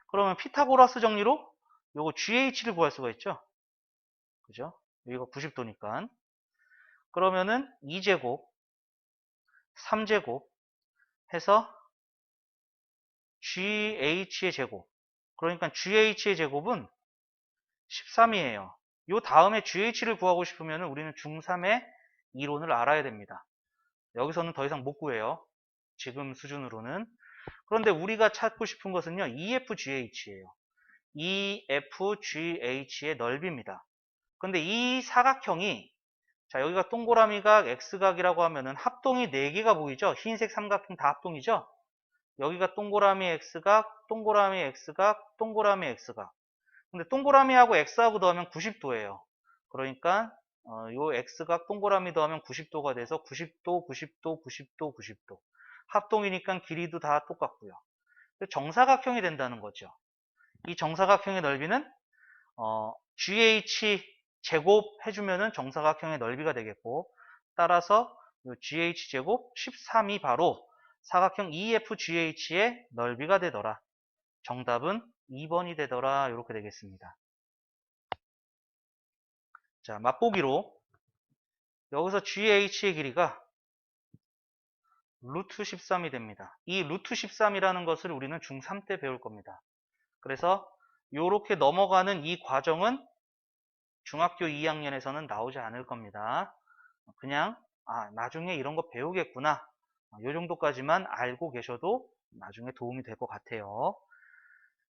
그러면 피타고라스 정리로 요거 GH를 구할 수가 있죠? 그죠? 여기가 90도니까. 그러면은 2제곱, 3제곱 해서 GH의 제곱. 그러니까 GH의 제곱은 13이에요. 요 다음에 GH를 구하고 싶으면 우리는 중3의 이론을 알아야 됩니다. 여기서는 더 이상 못 구해요. 지금 수준으로는. 그런데 우리가 찾고 싶은 것은요. EFGH예요. EFGH의 넓이입니다. 근데 이 사각형이 자 여기가 동그라미각 X각이라고 하면은 합동이 4개가 보이죠? 흰색 삼각형 다 합동이죠? 여기가 동그라미 X각, 동그라미 X각, 동그라미 X각. 근데 동그라미하고 X하고 더하면 90도예요. 그러니까 요 x가 동그라미 더하면 90도가 돼서 90도, 90도, 90도, 90도. 합동이니까 길이도 다 똑같고요. 정사각형이 된다는 거죠. 이 정사각형의 넓이는 GH 제곱 해주면은 정사각형의 넓이가 되겠고, 따라서 요 GH 제곱 13이 바로 사각형 EFGH의 넓이가 되더라. 정답은 2번이 되더라. 이렇게 되겠습니다. 자, 맛보기로 여기서 GH의 길이가 루트 13이 됩니다. 이 루트 13이라는 것을 우리는 중3 때 배울 겁니다. 그래서 이렇게 넘어가는 이 과정은 중학교 2학년에서는 나오지 않을 겁니다. 그냥 나중에 이런 거 배우겠구나. 이 정도까지만 알고 계셔도 나중에 도움이 될 것 같아요.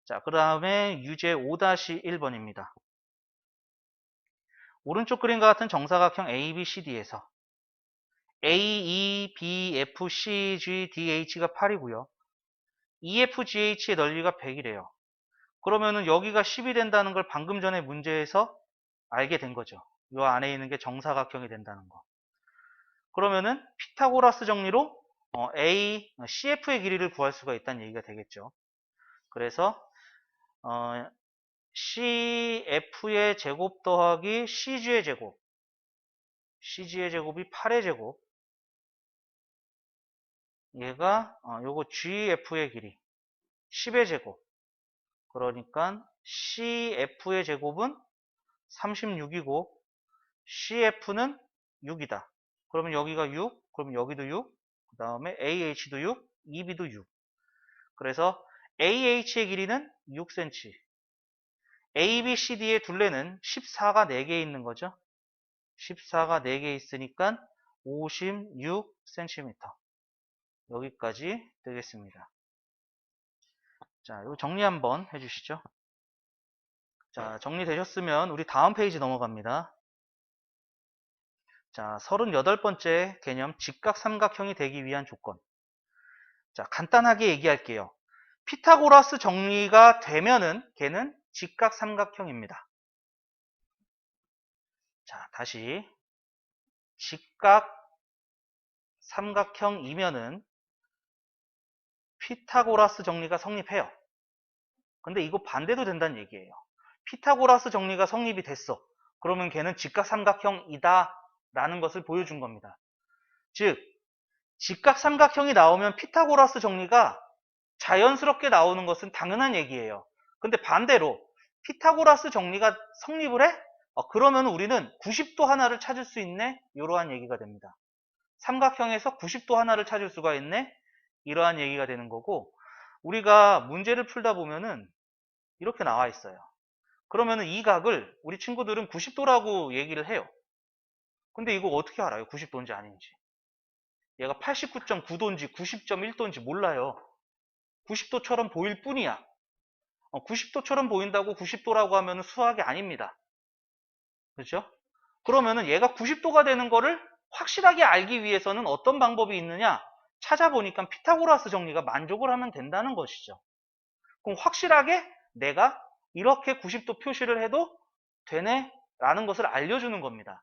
자, 그 다음에 유제 5-1번입니다. 오른쪽 그림과 같은 정사각형 ABCD에서 AE, B, F, C, G, D, H가 8이고요. EFGH의 넓이가 100이래요. 그러면은 여기가 10이 된다는 걸 방금 전에 문제에서 알게 된 거죠. 이 안에 있는 게 정사각형이 된다는 거. 그러면은 피타고라스 정리로 CF의 길이를 구할 수가 있다는 얘기가 되겠죠. 그래서 CF의 제곱 더하기 CG의 제곱, CG의 제곱이 8의 제곱, 얘가 요거 GF의 길이 10의 제곱, 그러니까 CF의 제곱은 36이고 CF는 6이다. 그러면 여기가 6, 그러면 여기도 6, 그 다음에 AH도 6, EB도 6. 그래서 AH의 길이는 6cm, ABCD의 둘레는 14가 4개 있는 거죠. 14가 4개 있으니까 56cm. 여기까지 되겠습니다. 자, 이거 정리 한번 해주시죠. 자, 정리되셨으면 우리 다음 페이지 넘어갑니다. 자, 38번째 개념 직각삼각형이 되기 위한 조건. 자, 간단하게 얘기할게요. 피타고라스 정리가 되면은 걔는 직각삼각형입니다. 자, 다시 직각삼각형이면은 피타고라스 정리가 성립해요. 근데 이거 반대도 된다는 얘기예요. 피타고라스 정리가 성립이 됐어. 그러면 걔는 직각삼각형이다 라는 것을 보여준 겁니다. 즉 직각삼각형이 나오면 피타고라스 정리가 자연스럽게 나오는 것은 당연한 얘기예요. 근데 반대로 피타고라스 정리가 성립을 해? 그러면 우리는 90도 하나를 찾을 수 있네? 이러한 얘기가 됩니다. 삼각형에서 90도 하나를 찾을 수가 있네? 이러한 얘기가 되는 거고, 우리가 문제를 풀다 보면은 이렇게 나와 있어요. 그러면은 이 각을 우리 친구들은 90도라고 얘기를 해요. 근데 이거 어떻게 알아요? 90도인지 아닌지. 얘가 89.9도인지 90.1도인지 몰라요. 90도처럼 보일 뿐이야. 90도처럼 보인다고 90도라고 하면 수학이 아닙니다. 그렇죠? 그러면은 얘가 90도가 되는 거를 확실하게 알기 위해서는 어떤 방법이 있느냐? 찾아보니까 피타고라스 정리가 만족을 하면 된다는 것이죠. 그럼 확실하게 내가 이렇게 90도 표시를 해도 되네? 라는 것을 알려주는 겁니다.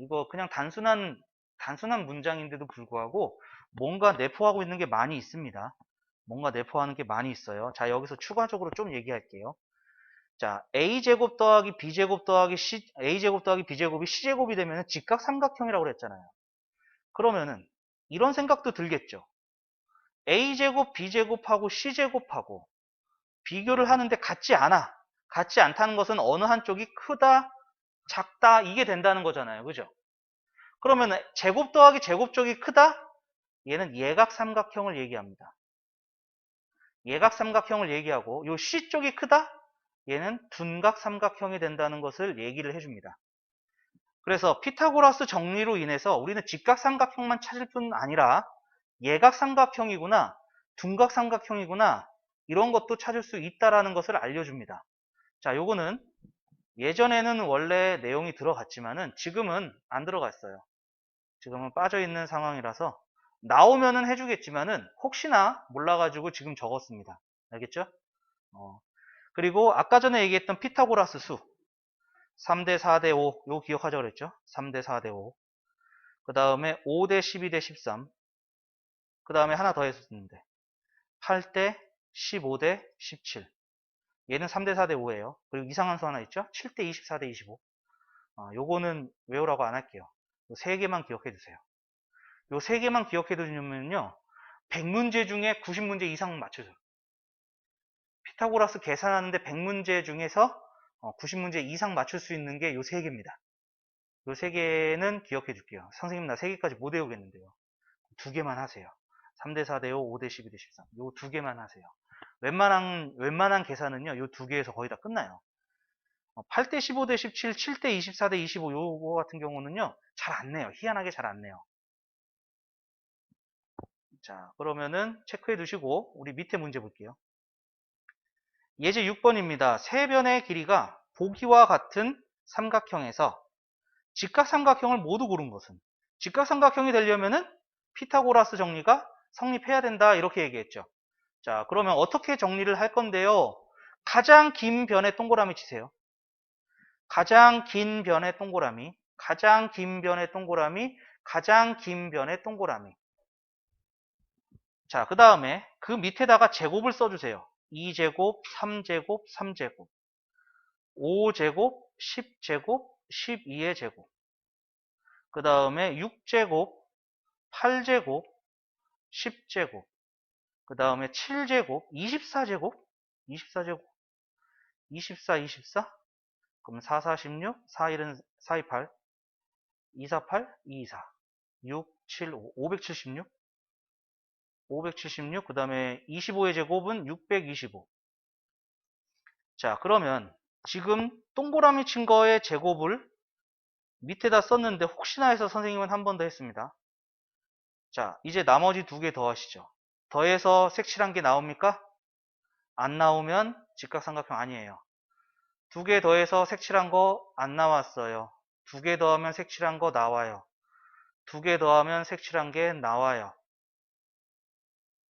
이거 그냥 단순한 문장인데도 불구하고 뭔가 내포하고 있는 게 많이 있습니다. 뭔가 내포하는 게 많이 있어요. 자, 여기서 추가적으로 좀 얘기할게요. 자, a제곱 더하기 b제곱 더하기 a제곱 더하기 b제곱이 c제곱이 되면 직각삼각형이라고 그랬잖아요. 그러면은 이런 생각도 들겠죠. a제곱 b제곱하고 c제곱하고 비교를 하는데 같지 않아. 같지 않다는 것은 어느 한쪽이 크다, 작다 이게 된다는 거잖아요. 그죠? 그러면 제곱 더하기 제곱 쪽이 크다? 얘는 예각삼각형을 얘기합니다. 예각삼각형을 얘기하고 요 C 쪽이 크다? 얘는 둔각삼각형이 된다는 것을 얘기를 해줍니다. 그래서 피타고라스 정리로 인해서 우리는 직각삼각형만 찾을 뿐 아니라 예각삼각형이구나, 둔각삼각형이구나 이런 것도 찾을 수 있다는 것을 알려줍니다. 자, 요거는 예전에는 원래 내용이 들어갔지만은 지금은 안 들어갔어요. 지금은 빠져있는 상황이라서 나오면은 해주겠지만은 혹시나 몰라가지고 지금 적었습니다. 알겠죠? 그리고 아까 전에 얘기했던 피타고라스 수. 3대 4대 5, 요거 기억하자 그랬죠? 3대 4대 5. 그 다음에 5대 12대 13. 그 다음에 하나 더 했었는데 8대 15대 17. 얘는 3대 4대 5예요. 그리고 이상한 수 하나 있죠? 7대 24대 25. 요거는 외우라고 안 할게요. 요 세 개만 기억해 두세요. 요 세 개만 기억해 두면요. 100문제 중에 90문제 이상 맞춰줘요. 피타고라스 계산하는데 100문제 중에서 90문제 이상 맞출 수 있는 게 요 세 개입니다. 요 세 개는 기억해 줄게요. 선생님 나 세 개까지 못 외우겠는데요. 두 개만 하세요. 3대 4대 5, 5대 12대 13. 요 두 개만 하세요. 웬만한 계산은요, 요 두 개에서 거의 다 끝나요. 8대 15대 17, 7대 24대 25 요거 같은 경우는요, 잘 안 내요. 희한하게 잘 안 내요. 자, 그러면은 체크해 두시고, 우리 밑에 문제 볼게요. 예제 6번입니다. 세 변의 길이가 보기와 같은 삼각형에서 직각삼각형을 모두 고른 것은? 직각삼각형이 되려면은 피타고라스 정리가 성립해야 된다. 이렇게 얘기했죠. 자, 그러면 어떻게 정리를 할 건데요? 가장 긴 변의 동그라미 치세요. 가장 긴 변의 동그라미, 가장 긴 변의 동그라미, 가장 긴 변의 동그라미. 자, 그 다음에 그 밑에다가 제곱을 써주세요. 2제곱, 3제곱, 3제곱, 5제곱, 10제곱, 12의 제곱. 그 다음에 6제곱, 8제곱, 10제곱. 그 다음에 7제곱, 24제곱, 24제곱, 24, 24. 그럼 4, 4, 16, 4, 1은 4, 2, 8, 2, 4, 8, 2, 2, 4, 6, 7, 5, 576, 576, 그 다음에 25의 제곱은 625. 자, 그러면 지금 동그라미 친 거의 제곱을 밑에다 썼는데 혹시나 해서 선생님은 한 번 더 했습니다. 자, 이제 나머지 두 개 더하시죠. 더해서 색칠한 게 나옵니까? 안 나오면 직각삼각형 아니에요. 두 개 더해서 색칠한 거 안 나왔어요. 두 개 더하면 색칠한 거 나와요. 두 개 더하면 색칠한 게 나와요.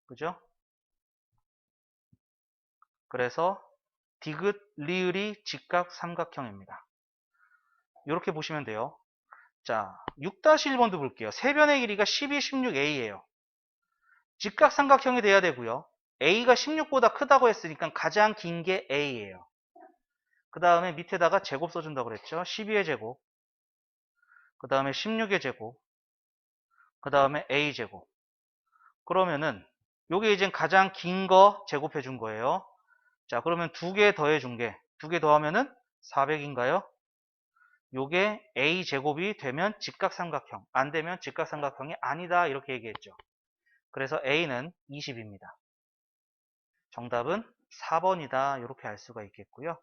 그죠? 그래서 디귿, 리을이 직각삼각형입니다. 이렇게 보시면 돼요. 자, 6-1번도 볼게요. 세 변의 길이가 12, 16A예요. 직각삼각형이 돼야 되고요. A가 16보다 크다고 했으니까 가장 긴 게 A예요. 그 다음에 밑에다가 제곱 써준다고 그랬죠. 12의 제곱, 그 다음에 16의 제곱, 그 다음에 A제곱. 그러면은 요게 이제 가장 긴 거 제곱해 준 거예요. 자, 그러면 두 개 더해 준 게, 두 개 더하면은 400인가요? 요게 A제곱이 되면 직각삼각형, 안 되면 직각삼각형이 아니다. 이렇게 얘기했죠. 그래서 A는 20입니다. 정답은 4번이다. 이렇게 알 수가 있겠고요.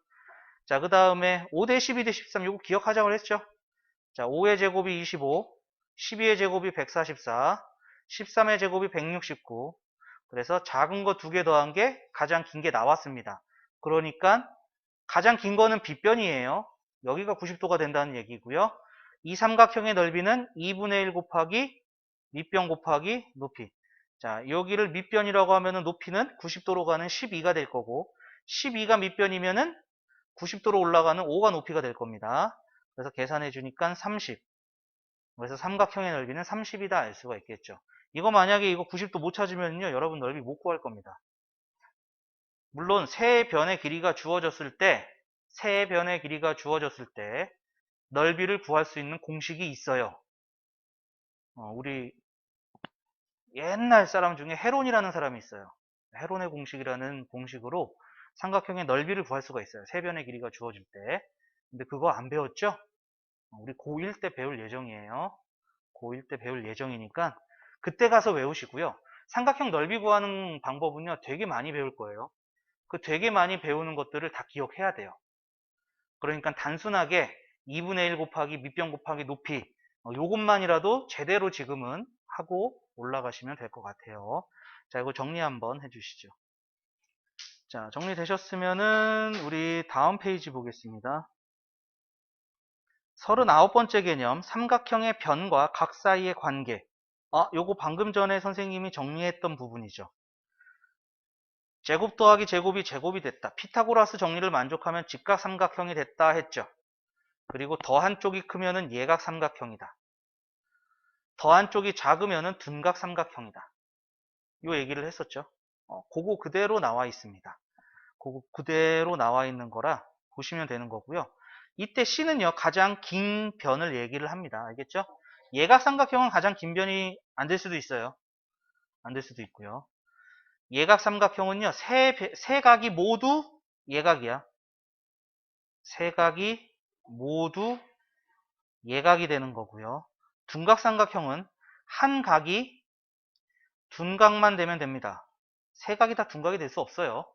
자, 그 다음에 5대 12대 13 요거 기억하자고 했죠. 자, 5의 제곱이 25, 12의 제곱이 144, 13의 제곱이 169. 그래서 작은 거 두 개 더한 게 가장 긴 게 나왔습니다. 그러니까 가장 긴 거는 빗변이에요. 여기가 90도가 된다는 얘기고요. 이 삼각형의 넓이는 2분의 1 곱하기 밑변 곱하기 높이. 자, 여기를 밑변이라고 하면은 높이는 90도로 가는 12가 될 거고, 12가 밑변이면은 90도로 올라가는 5가 높이가 될 겁니다. 그래서 계산해 주니까 30. 그래서 삼각형의 넓이는 30이다 알 수가 있겠죠. 이거 만약에 이거 90도 못 찾으면요, 여러분 넓이 못 구할 겁니다. 물론 세 변의 길이가 주어졌을 때, 세 변의 길이가 주어졌을 때 넓이를 구할 수 있는 공식이 있어요. 우리 옛날 사람 중에 헤론이라는 사람이 있어요. 헤론의 공식이라는 공식으로 삼각형의 넓이를 구할 수가 있어요. 세 변의 길이가 주어질 때. 근데 그거 안 배웠죠? 우리 고1 때 배울 예정이에요. 고1 때 배울 예정이니까 그때 가서 외우시고요. 삼각형 넓이 구하는 방법은요, 되게 많이 배울 거예요. 그 되게 많이 배우는 것들을 다 기억해야 돼요. 그러니까 단순하게 2분의 1 곱하기 밑변 곱하기 높이 요것만이라도 제대로 지금은 하고 올라가시면 될 것 같아요. 자, 이거 정리 한번 해주시죠. 자, 정리되셨으면은 우리 다음 페이지 보겠습니다. 39번째 개념, 삼각형의 변과 각 사이의 관계. 요거 방금 전에 선생님이 정리했던 부분이죠. 제곱 더하기 제곱이 제곱이 됐다. 피타고라스 정리를 만족하면 직각삼각형이 됐다 했죠. 그리고 더한 쪽이 크면은 예각 삼각형이다. 더한 쪽이 작으면은 둔각 삼각형이다. 요 얘기를 했었죠. 그거 그대로 나와 있습니다. 그거 그대로 나와 있는 거라 보시면 되는 거고요. 이때 C는요, 가장 긴 변을 얘기를 합니다. 알겠죠? 예각 삼각형은 가장 긴 변이 안 될 수도 있어요. 안 될 수도 있고요. 예각 삼각형은요, 세 각이 모두 예각이야. 세 각이 모두 예각이 되는 거고요. 둔각 삼각형은 한 각이 둔각만 되면 됩니다. 세 각이 다 둔각이 될 수 없어요.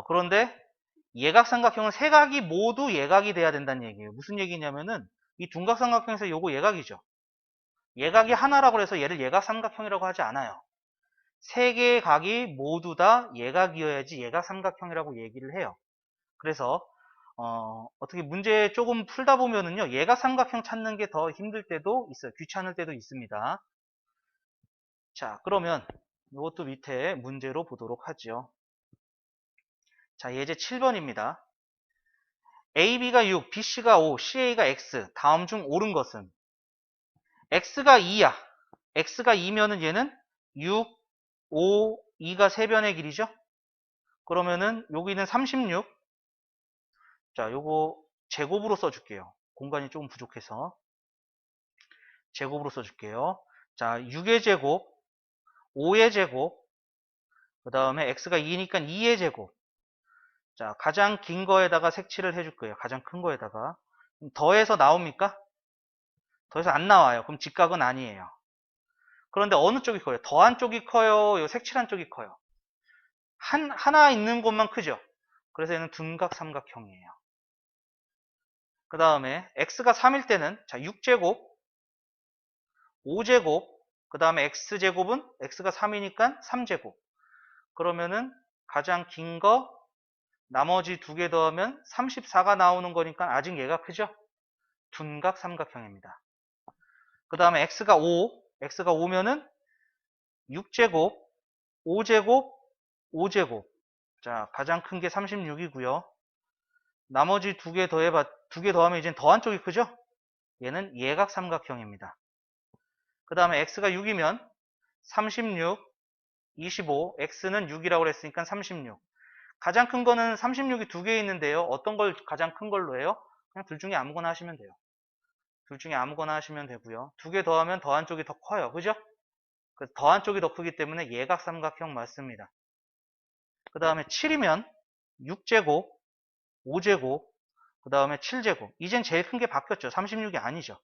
그런데 예각 삼각형은 세 각이 모두 예각이 돼야 된다는 얘기예요. 무슨 얘기냐면은 이 둔각 삼각형에서 요거 예각이죠. 예각이 하나라고 해서 얘를 예각 삼각형이라고 하지 않아요. 세 개의 각이 모두 다 예각이어야지 예각 삼각형이라고 얘기를 해요. 그래서 어떻게 문제 조금 풀다 보면은요, 예각 삼각형 찾는 게 더 힘들 때도 있어요. 귀찮을 때도 있습니다. 자, 그러면 이것도 밑에 문제로 보도록 하죠. 자, 예제 7번입니다. AB가 6, BC가 5, CA가 X. 다음 중 옳은 것은? X가 2야. X가 2면은 얘는 6, 5, 2가 3변의 길이죠? 그러면은 여기는 36. 자, 요거 제곱으로 써줄게요. 공간이 조금 부족해서. 제곱으로 써줄게요. 자, 6의 제곱, 5의 제곱, 그 다음에 X가 2니까 2의 제곱. 자, 가장 긴 거에다가 색칠을 해줄 거예요. 가장 큰 거에다가. 더해서 나옵니까? 더해서 안 나와요. 그럼 직각은 아니에요. 그런데 어느 쪽이 커요? 더한 쪽이 커요? 요 색칠한 쪽이 커요? 하나 있는 곳만 크죠? 그래서 얘는 둔각 삼각형이에요. 그 다음에 x가 3일 때는 자 6제곱, 5제곱, 그 다음에 x제곱은 x가 3이니까 3제곱. 그러면은 가장 긴 거 나머지 두 개 더하면 34가 나오는 거니까 아직 얘가 크죠? 둔각 삼각형입니다. 그 다음에 x가 5면은 6제곱, 5제곱, 5제곱. 자, 가장 큰 게 36이고요. 나머지 두 개 더하면 이제 더한 쪽이 크죠? 얘는 예각 삼각형입니다. 그 다음에 x가 6이면 36, 25, x는 6이라고 했으니까 36. 가장 큰 거는 36이 두 개 있는데요. 어떤 걸 가장 큰 걸로 해요? 그냥 둘 중에 아무거나 하시면 돼요. 둘 중에 아무거나 하시면 되고요. 두 개 더하면 더한 쪽이 더 커요. 그죠? 그 더한 쪽이 더 크기 때문에 예각 삼각형 맞습니다. 그 다음에 7이면 6제곱, 5제곱, 그 다음에 7제곱. 이젠 제일 큰 게 바뀌었죠. 36이 아니죠.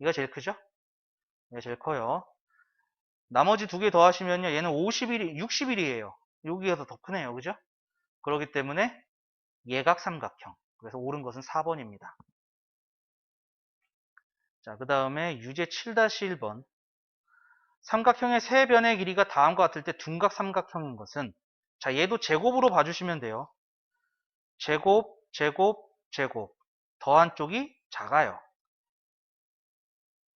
이가 제일 크죠? 얘가 제일 커요. 나머지 두 개 더하시면요. 얘는 60일이에요. 여기가 더 크네요. 그죠? 그렇기 때문에 예각 삼각형. 그래서 옳은 것은 4번입니다. 자, 그 다음에 유제 7-1번. 삼각형의 세 변의 길이가 다음과 같을 때 둔각 삼각형인 것은? 자, 얘도 제곱으로 봐주시면 돼요. 제곱, 제곱, 제곱. 더한 쪽이 작아요.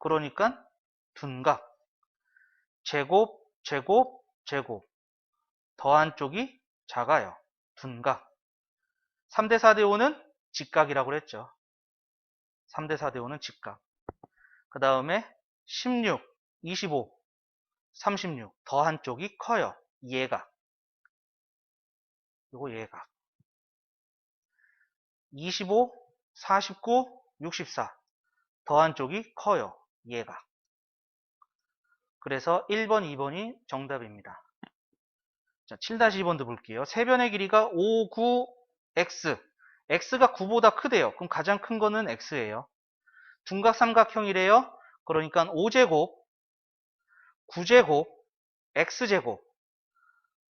그러니까 둔각. 제곱, 제곱, 제곱. 더한 쪽이 작아요. 둔각. 3대 4대 5는 직각이라고 그랬죠. 3대 4대 5는 직각. 그 다음에 16, 25, 36. 더한 쪽이 커요. 예각. 요거 예각. 25, 49, 64. 더한 쪽이 커요. 예각. 그래서 1번, 2번이 정답입니다. 자, 7-2번도 볼게요. 세변의 길이가 5, 9, x. x가 9보다 크대요. 그럼 가장 큰 거는 x예요. 둔각 삼각형이래요. 그러니까 5제곱, 9제곱, x제곱.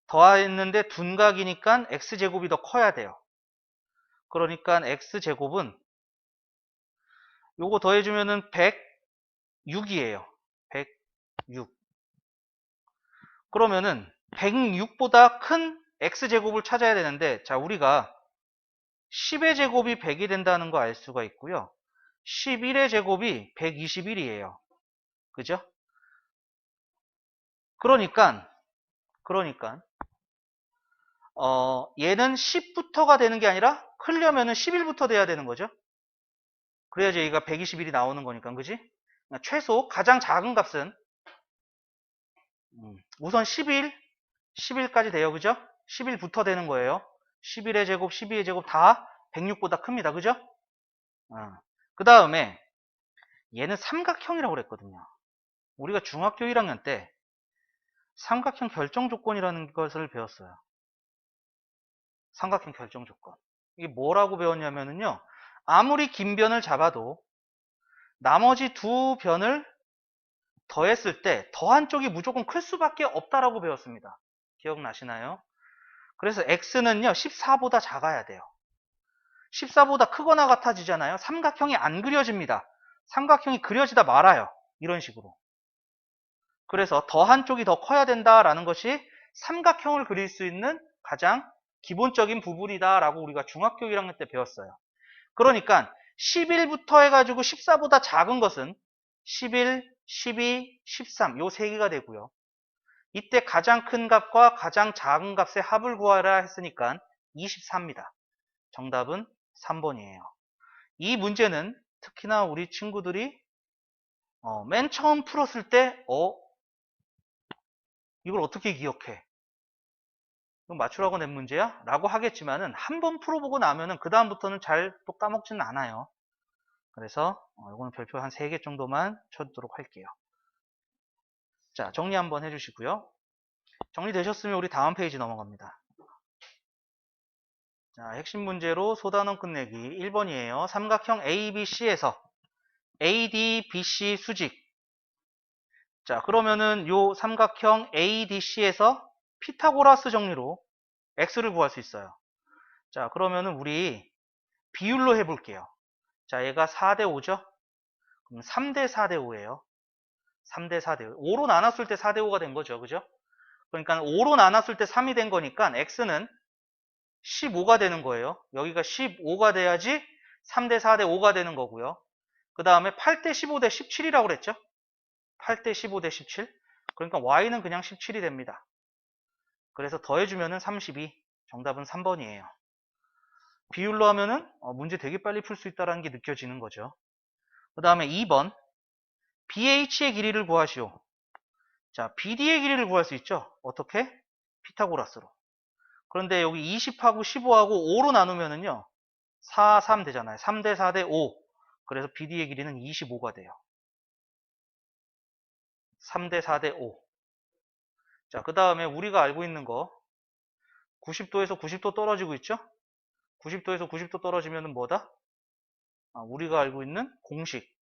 더했는데 둔각이니까 x제곱이 더 커야 돼요. 그러니까 x제곱은 요거 더해주면은 106이에요. 106. 그러면은 106보다 큰 x제곱을 찾아야 되는데, 자, 우리가 10의 제곱이 100이 된다는 거 알 수가 있고요. 11의 제곱이 121이에요. 그죠? 그러니까 얘는 10부터가 되는 게 아니라 크려면은 11부터 돼야 되는 거죠. 그래야지 여기가 121이 나오는 거니까, 그지? 최소 가장 작은 값은 우선 11까지 돼요, 그죠? 11부터 되는 거예요. 11의 제곱, 12의 제곱 다 106보다 큽니다, 그죠? 그 다음에 얘는 삼각형이라고 그랬거든요. 우리가 중학교 1학년 때 삼각형 결정 조건이라는 것을 배웠어요. 삼각형 결정 조건. 이게 뭐라고 배웠냐면요. 아무리 긴 변을 잡아도 나머지 두 변을 더했을 때 더한 쪽이 무조건 클 수밖에 없다라고 배웠습니다. 기억나시나요? 그래서 x는요 14보다 작아야 돼요. 14보다 크거나 같아지잖아요. 삼각형이 안 그려집니다. 삼각형이 그려지다 말아요. 이런 식으로. 그래서 더한 쪽이 더 커야 된다라는 것이 삼각형을 그릴 수 있는 가장 기본적인 부분이다라고 우리가 중학교 1학년 때 배웠어요. 그러니까 11부터 해가지고 14보다 작은 것은 11, 12, 13 요 세 개가 되고요. 이때 가장 큰 값과 가장 작은 값의 합을 구하라 했으니까 24입니다. 정답은 3번이에요. 이 문제는 특히나 우리 친구들이 맨 처음 풀었을 때 이걸 어떻게 기억해? 이거 맞추라고 낸 문제야? 라고 하겠지만은 한 번 풀어보고 나면은 그 다음부터는 잘 또 까먹지는 않아요. 그래서 이거는 별표 한 3개 정도만 쳐도록 할게요. 자, 정리 한번 해주시고요. 정리되셨으면 우리 다음 페이지 넘어갑니다. 자, 핵심 문제로 소단원 끝내기 1번이에요. 삼각형 ABC에서 ADBC 수직. 자, 그러면은 요 삼각형 ADC에서 피타고라스 정리로 x를 구할 수 있어요. 자, 그러면은 우리 비율로 해볼게요. 자, 얘가 4대 5죠? 그럼 3대 4대 5예요. 3대 4대 5. 5로 나눴을 때 4대 5가 된 거죠. 그죠? 그러니까 5로 나눴을 때 3이 된 거니까 x는 15가 되는 거예요. 여기가 15가 돼야지 3대 4대 5가 되는 거고요. 그 다음에 8대 15대 17이라고 그랬죠? 8대 15대 17. 그러니까 y는 그냥 17이 됩니다. 그래서 더해주면은 32. 정답은 3번이에요. 비율로 하면은 문제 되게 빨리 풀 수 있다는 게 느껴지는 거죠. 그 다음에 2번. BH의 길이를 구하시오. 자, BD의 길이를 구할 수 있죠? 어떻게? 피타고라스로. 그런데 여기 20하고 15하고 5로 나누면은요. 4, 3 되잖아요. 3대 4대 5. 그래서 BD의 길이는 25가 돼요. 3대 4대 5. 자, 그 다음에 우리가 알고 있는 거 90도에서 90도 떨어지고 있죠? 90도에서 90도 떨어지면은 뭐다? 우리가 알고 있는 공식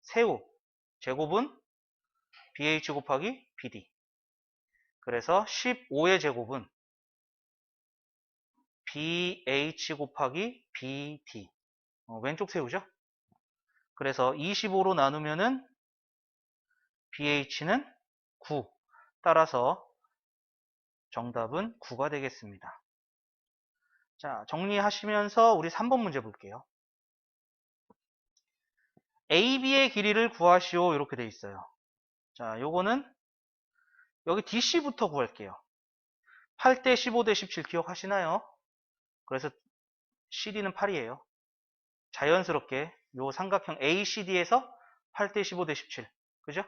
세우 제곱은 BH 곱하기 BD. 그래서 15의 제곱은 BH 곱하기 BD. 왼쪽 세우죠? 그래서 25로 나누면은 BH는 9. 따라서 정답은 9가 되겠습니다. 자, 정리하시면서 우리 3번 문제 볼게요. AB의 길이를 구하시오. 이렇게 돼 있어요. 자, 요거는 여기 DC부터 구할게요. 8대 15대 17 기억하시나요? 그래서 CD는 8이에요. 자연스럽게 요 삼각형 ACD에서 8대 15대 17. 그죠?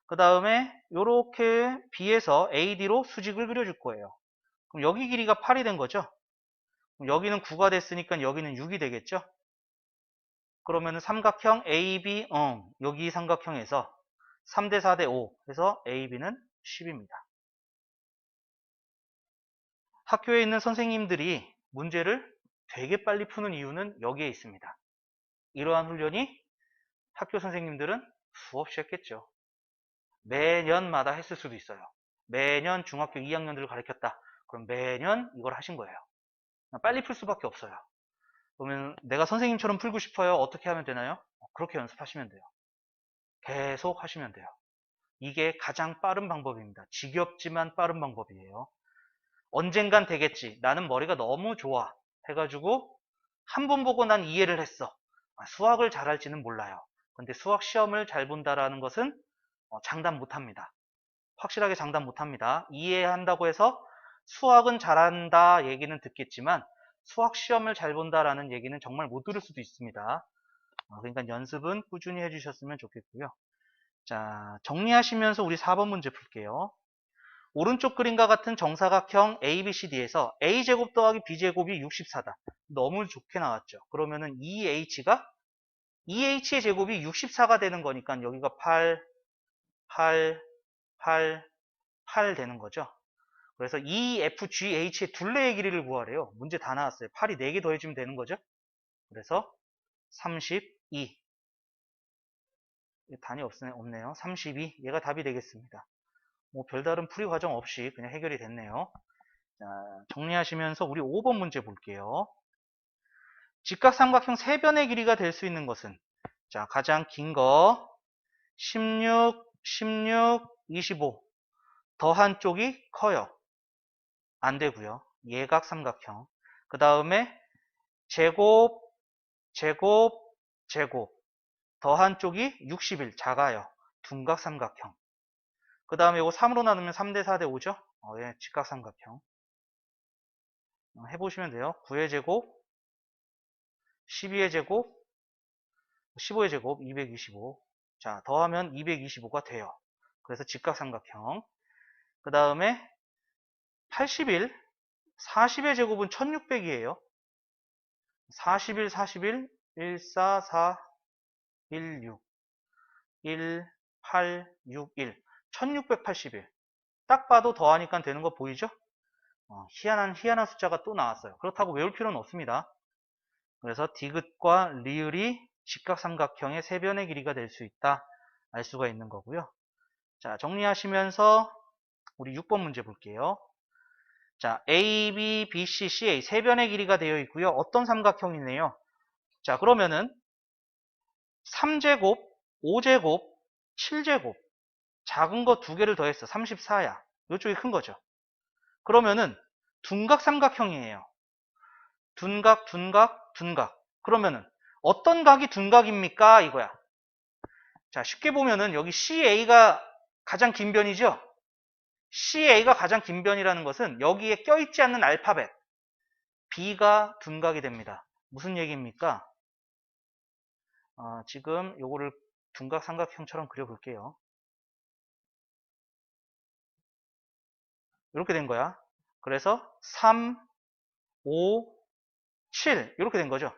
그 다음에 요렇게 B에서 AD로 수직을 그려줄 거예요. 그럼 여기 길이가 8이 된 거죠? 그럼 여기는 9가 됐으니까 여기는 6이 되겠죠? 그러면 삼각형 AB, 여기 삼각형에서 3대 4대 5 해서 AB는 10입니다. 학교에 있는 선생님들이 문제를 되게 빨리 푸는 이유는 여기에 있습니다. 이러한 훈련이 학교 선생님들은 수없이 했겠죠. 매년마다 했을 수도 있어요. 매년 중학교 2학년들을 가르쳤다. 그럼 매년 이걸 하신 거예요. 빨리 풀 수밖에 없어요. 그러면 내가 선생님처럼 풀고 싶어요. 어떻게 하면 되나요? 그렇게 연습하시면 돼요. 계속 하시면 돼요. 이게 가장 빠른 방법입니다. 지겹지만 빠른 방법이에요. 언젠간 되겠지. 나는 머리가 너무 좋아. 해가지고 한 번 보고 난 이해를 했어. 수학을 잘할지는 몰라요. 근데 수학 시험을 잘 본다라는 것은 장담 못합니다. 확실하게 장담 못합니다. 이해한다고 해서 수학은 잘한다 얘기는 듣겠지만 수학 시험을 잘 본다라는 얘기는 정말 못 들을 수도 있습니다. 그러니까 연습은 꾸준히 해주셨으면 좋겠고요. 자, 정리하시면서 우리 4번 문제 풀게요. 오른쪽 그림과 같은 정사각형 ABCD에서 A제곱 더하기 B제곱이 64다. 너무 좋게 나왔죠. 그러면은 2H의 제곱이 64가 되는 거니까 여기가 8, 8, 8, 8 되는 거죠. 그래서 EFGH의 둘레의 길이를 구하래요. 문제 다 나왔어요. 8이 4개 더해주면 되는 거죠. 그래서 32. 단위 없네요. 32. 얘가 답이 되겠습니다. 뭐 별다른 풀이 과정 없이 그냥 해결이 됐네요. 자, 정리하시면서 우리 5번 문제 볼게요. 직각삼각형 세 변의 길이가 될 수 있는 것은, 자, 가장 긴 거 16, 16, 25. 더한 쪽이 커요. 안 되고요. 예각삼각형. 그 다음에 제곱, 제곱, 제곱. 더한 쪽이 61. 작아요. 둔각삼각형. 그 다음에 이거 3으로 나누면 3대 4대 5죠? 예, 직각삼각형. 해보시면 돼요. 9의 제곱, 12의 제곱, 15의 제곱, 225. 자, 더하면 225가 돼요. 그래서 직각삼각형. 그 다음에 81, 40의 제곱은 1600이에요. 41, 41, 144, 16, 1, 8, 6, 1. 1681. 딱 봐도 더하니까 되는 거 보이죠? 희한한 숫자가 또 나왔어요. 그렇다고 외울 필요는 없습니다. 그래서 디귿과 리을이 직각삼각형의 세 변의 길이가 될 수 있다. 알 수가 있는 거고요. 자, 정리하시면서 우리 6번 문제 볼게요. 자, A, B, B, C, CA 세 변의 길이가 되어 있고요. 어떤 삼각형이네요. 자, 그러면은 3제곱, 5제곱, 7제곱 작은 거 두 개를 더했어. 34야. 이쪽이 큰 거죠. 그러면은 둔각 삼각형이에요. 둔각, 둔각, 둔각. 그러면은 어떤 각이 둔각입니까? 이거야. 자, 쉽게 보면은 여기 CA가 가장 긴 변이죠? CA가 가장 긴 변이라는 것은 여기에 껴있지 않는 알파벳 B가 둔각이 됩니다. 무슨 얘기입니까? 지금 요거를 둔각 삼각형처럼 그려볼게요. 이렇게 된 거야. 그래서 3, 5, 7 이렇게 된 거죠.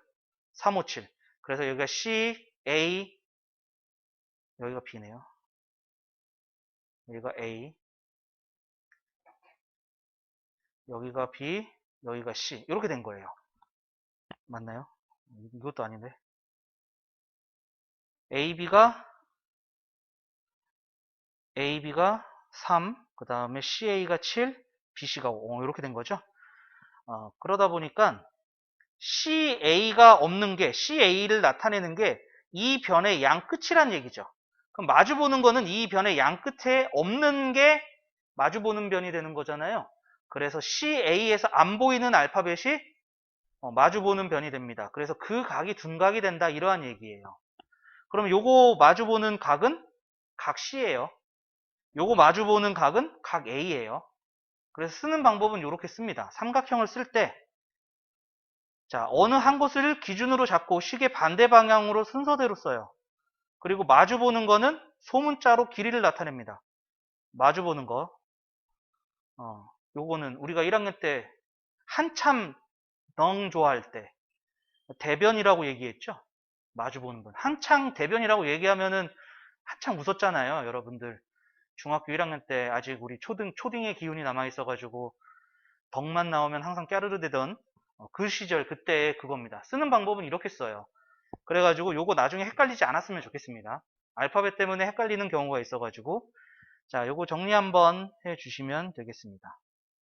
3, 5, 7. 그래서 여기가 C, A, 여기가 B네요. 여기가 A, 여기가 B, 여기가 C 이렇게 된 거예요. 맞나요? 이것도 아닌데. AB가 3, 그 다음에 CA가 7, BC가 5 이렇게 된 거죠. 그러다 보니까 CA가 없는 게, CA를 나타내는 게 이 변의 양 끝이란 얘기죠. 그럼 마주보는 거는 이 변의 양 끝에 없는 게 마주보는 변이 되는 거잖아요. 그래서 CA에서 안 보이는 알파벳이 마주보는 변이 됩니다. 그래서 그 각이 둔각이 된다 이러한 얘기예요. 그럼 요거 마주보는 각은 각 C예요. 요거 마주보는 각은 각 A예요. 그래서 쓰는 방법은 이렇게 씁니다. 삼각형을 쓸 때, 자, 어느 한 곳을 기준으로 잡고 식의 반대 방향으로 순서대로 써요. 그리고 마주보는 거는 소문자로 길이를 나타냅니다. 마주보는 거. 요거는 우리가 1학년 때 한참 덩 좋아할 때 대변이라고 얘기했죠. 마주보는 건. 한창 대변이라고 얘기하면은 한창 웃었잖아요, 여러분들. 중학교 1학년 때 아직 우리 초딩의 기운이 남아있어가지고 덕만 나오면 항상 까르르 대던 그 시절 그때 그겁니다. 쓰는 방법은 이렇게 써요. 그래가지고 요거 나중에 헷갈리지 않았으면 좋겠습니다. 알파벳 때문에 헷갈리는 경우가 있어가지고 자, 요거 정리 한번 해주시면 되겠습니다.